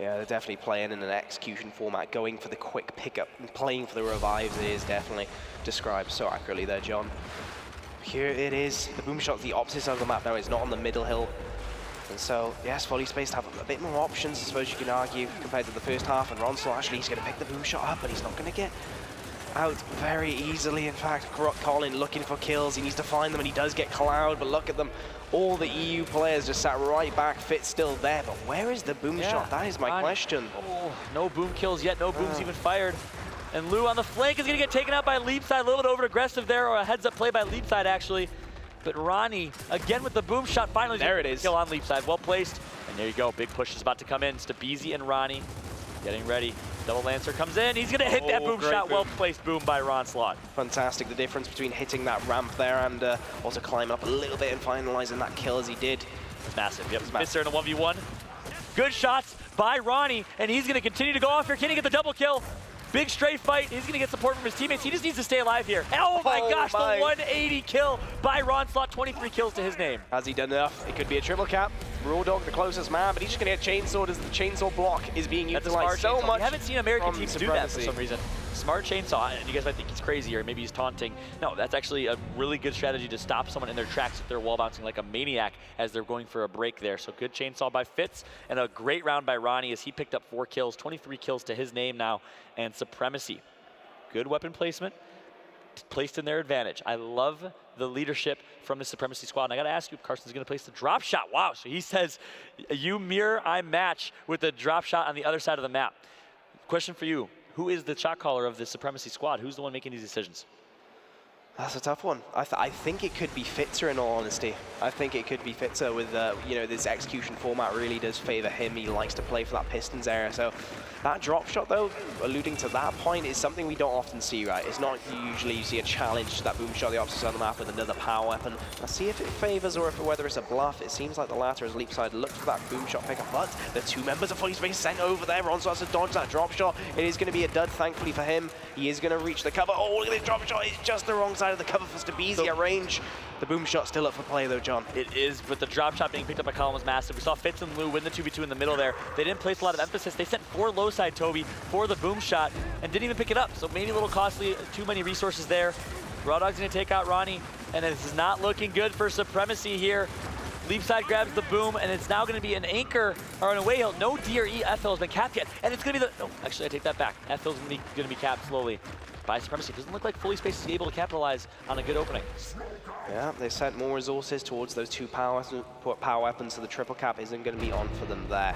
Yeah, they're definitely playing in an execution format, going for the quick pickup and playing for the revives. It is definitely described so accurately there, John. Here it is. The Boomshot's the opposite side of the map now. It's not on the middle hill. And so, yes, Fully Spaced have a bit more options, I suppose you can argue, compared to the first half. And Ronslot, actually, he's going to pick the Boomshot up, but he's not going to get out very easily. In fact, Colin looking for kills. He needs to find them, and he does get Cloud, but look at them. All the EU players just sat right back, Fit still there, but where is the boom shot? That is my question. Oh, no boom kills yet, no booms even fired. And Lou on the flank is gonna get taken out by Leapside, a little bit over aggressive there, or a heads up play by Leapside actually. But Ronnie, again with the boom shot, finally there it is. Kill on Leapside, well placed. And there you go, big push is about to come in. Stabizi and Ronnie getting ready. Double Lancer comes in, he's gonna hit that boom shot, well placed boom by Ronslot. Fantastic, the difference between hitting that ramp there and also climbing up a little bit and finalizing that kill as he did. It's massive, yep, Mr. in a 1v1. Good shots by Ronnie, and he's gonna continue to go off here. Can he get the double kill? Big straight fight, he's gonna get support from his teammates. He just needs to stay alive here. Oh my gosh, the 180 kill by Ronslot, 23 kills to his name. Has he done enough? It could be a triple cap. Raw Dog, the closest man, but he's just gonna get chainsawed as the chainsaw block is being utilized so much. We haven't seen American teams do that for Supremacy. some reason. Smart chainsaw, and you guys might think he's crazy or maybe he's taunting. No, that's actually a really good strategy to stop someone in their tracks if they're wall bouncing like a maniac as they're going for a break there. So good chainsaw by Fitz, and a great round by Ronnie as he picked up 4 kills, 23 kills to his name now, and Supremacy. Good weapon placement, placed in their advantage. I love the leadership from the Supremacy squad. And I got to ask you if Carson's going to place the drop shot. Wow, so he says, you mirror, I match with the drop shot on the other side of the map. Question for you, who is the shot caller of the Supremacy squad? Who's the one making these decisions? That's a tough one. I think it could be Fitzer, in all honesty. I think it could be Fitzer with, you know, this execution format really does favor him. He likes to play for that Pistons area. So That drop shot, though, alluding to that point, is something we don't often see, right? It's not usually you see a challenge to that boom shot the opposite side of the map with another power weapon. Let's see if it favors or whether it's a bluff. It seems like the latter as Leapside looks for that boom shot pickup, but the two members of Fully Space sent over there. Ron starts to dodge that drop shot. It is going to be a dud, thankfully for him. He is going to reach the cover. Oh, look at this drop shot. It's just the wrong side of the cover for Stabizi at range. The boom shot still up for play, though, John. It is, but the drop shot being picked up by Colin was massive. We saw Fitz and Lou win the 2v2 in the middle there. They didn't place a lot of emphasis. They sent 4 low side Toby for the boom shot and didn't even pick it up. So maybe a little costly, too many resources there. Raw Dog's gonna take out Ronnie, and this is not looking good for Supremacy here. Leapside grabs the boom, and it's now gonna be an anchor, or an away hill. No D or E FL has been capped yet, and it's gonna be the, no, actually I take that back. FL's gonna be capped slowly by Supremacy. Doesn't look like Fully Space is able to capitalize on a good opening. Yeah, they sent more resources towards those 2 power weapons, so the triple cap isn't going to be on for them there.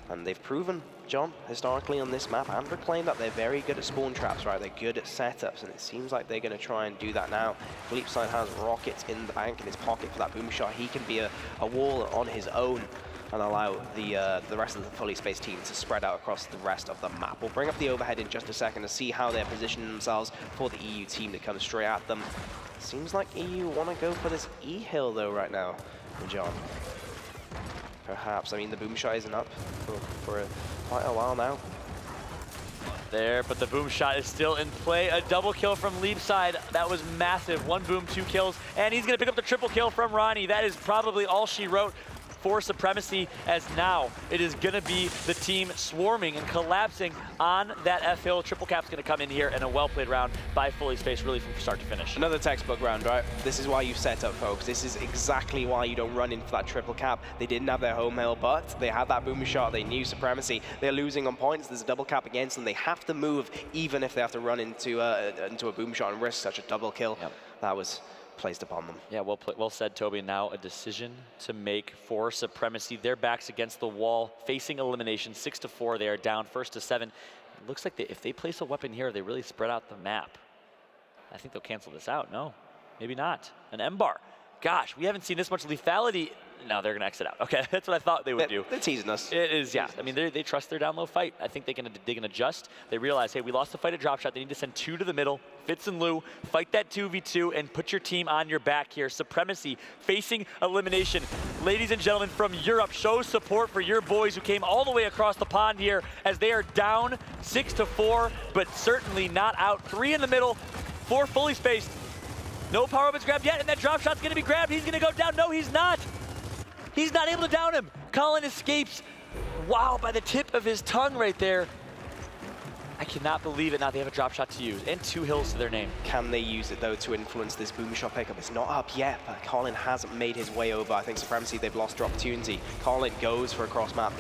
And they've proven, John, historically on this map and Reclaim, that they're very good at spawn traps, right? They're good at setups, and it seems like they're going to try and do that now. Leapside has rockets in the bank in his pocket for that boom shot. He can be a wall on his own and allow the rest of the Fully Space team to spread out across the rest of the map. We'll bring up the overhead in just a second to see how they're positioning themselves for the EU team that comes straight at them. Seems like EU want to go for this E hill though right now, John. Perhaps. I mean, the boom shot isn't up for quite a while now. There, but the boom shot is still in play. A double kill from Leapside. That was massive. 1 boom, 2 kills, and he's gonna pick up the triple kill from Ronnie. That is probably all she wrote for Supremacy, as now it is gonna be the team swarming and collapsing on that F hill. Triple cap's gonna come in here, and a well-played round by Fully Space, really from start to finish. Another textbook round, right? This is why you set up, folks. This is exactly why you don't run in for that triple cap. They didn't have their home hill, but they had that boom shot. They knew Supremacy. They're losing on points. There's a double cap against them. They have to move, even if they have to run into a boom shot and risk such a double kill. Yep. That was placed upon them. Yeah, well said, Toby. Now a decision to make for Supremacy. Their backs against the wall, facing elimination. 6-4. They are down 1st to 7. It looks like if they place a weapon here, they really spread out the map. I think they'll cancel this out. No, maybe not. An M-bar. Gosh, we haven't seen this much lethality. No, they're going to exit out. Okay, that's what I thought they would do. They're teasing us. It is, yeah. I mean, they trust their down low fight. I think they can adjust. They realize, hey, we lost the fight at drop shot. They need to send 2 to the middle. Fitz and Lou, fight that 2v2 and put your team on your back here. Supremacy facing elimination. Ladies and gentlemen from Europe, show support for your boys who came all the way across the pond here as they are down 6-4, but certainly not out. 3 in the middle, 4 Fully Spaced. No power weapons grabbed yet, and that drop shot's gonna be grabbed. He's gonna go down. No, he's not. He's not able to down him. Colin escapes. Wow, by the tip of his tongue right there. I cannot believe it. Now they have a drop shot to use and 2 hills to their name. Can they use it though to influence this boom shot pickup? It's not up yet, but Colin hasn't made his way over. I think Supremacy, they've lost their opportunity. Colin goes for a cross map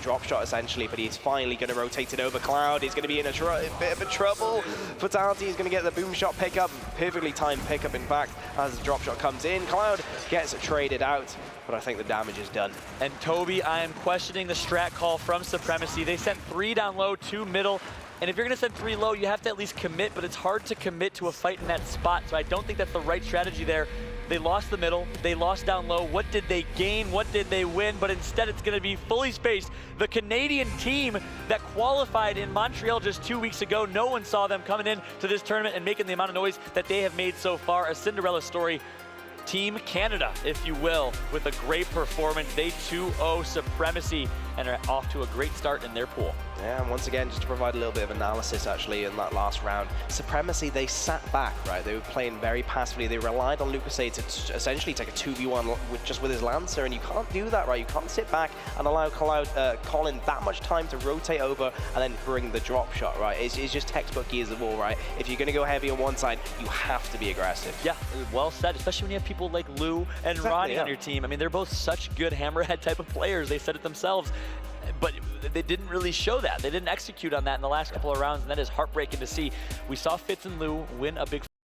drop shot essentially, but he's finally going to rotate it over. Cloud is going to be in a bit of a trouble. Fatality is going to get the boom shot pickup, perfectly timed pickup in fact, as the drop shot comes in. Cloud gets it traded out, but I think the damage is done. And Toby, I am questioning the strat call from Supremacy. They sent 3 down low, 2 middle. And if you're gonna send 3 low, you have to at least commit, but it's hard to commit to a fight in that spot. So I don't think that's the right strategy there. They lost the middle, they lost down low. What did they gain? What did they win? But instead it's gonna be Fully Spaced, the Canadian team that qualified in Montreal just 2 weeks ago. No one saw them coming in to this tournament and making the amount of noise that they have made so far. A Cinderella story. Team Canada, if you will, with a great performance. They 2-0 Supremacy and are off to a great start in their pool. Yeah, and once again, just to provide a little bit of analysis actually in that last round, Supremacy, they sat back, right? They were playing very passively. They relied on Lucasade to essentially take a 2v1 just with his Lancer, and you can't do that, right? You can't sit back and allow Colin that much time to rotate over and then bring the drop shot, right? It's just textbook Gears of War, right? If you're going to go heavy on one side, you have to be aggressive. Yeah, well said, especially when you have people like Lou and Ronnie on your team. I mean, they're both such good hammerhead type of players. They said it themselves. But they didn't really show that. They didn't execute on that in the last couple of rounds, and that is heartbreaking to see. We saw Fitz and Lou win a big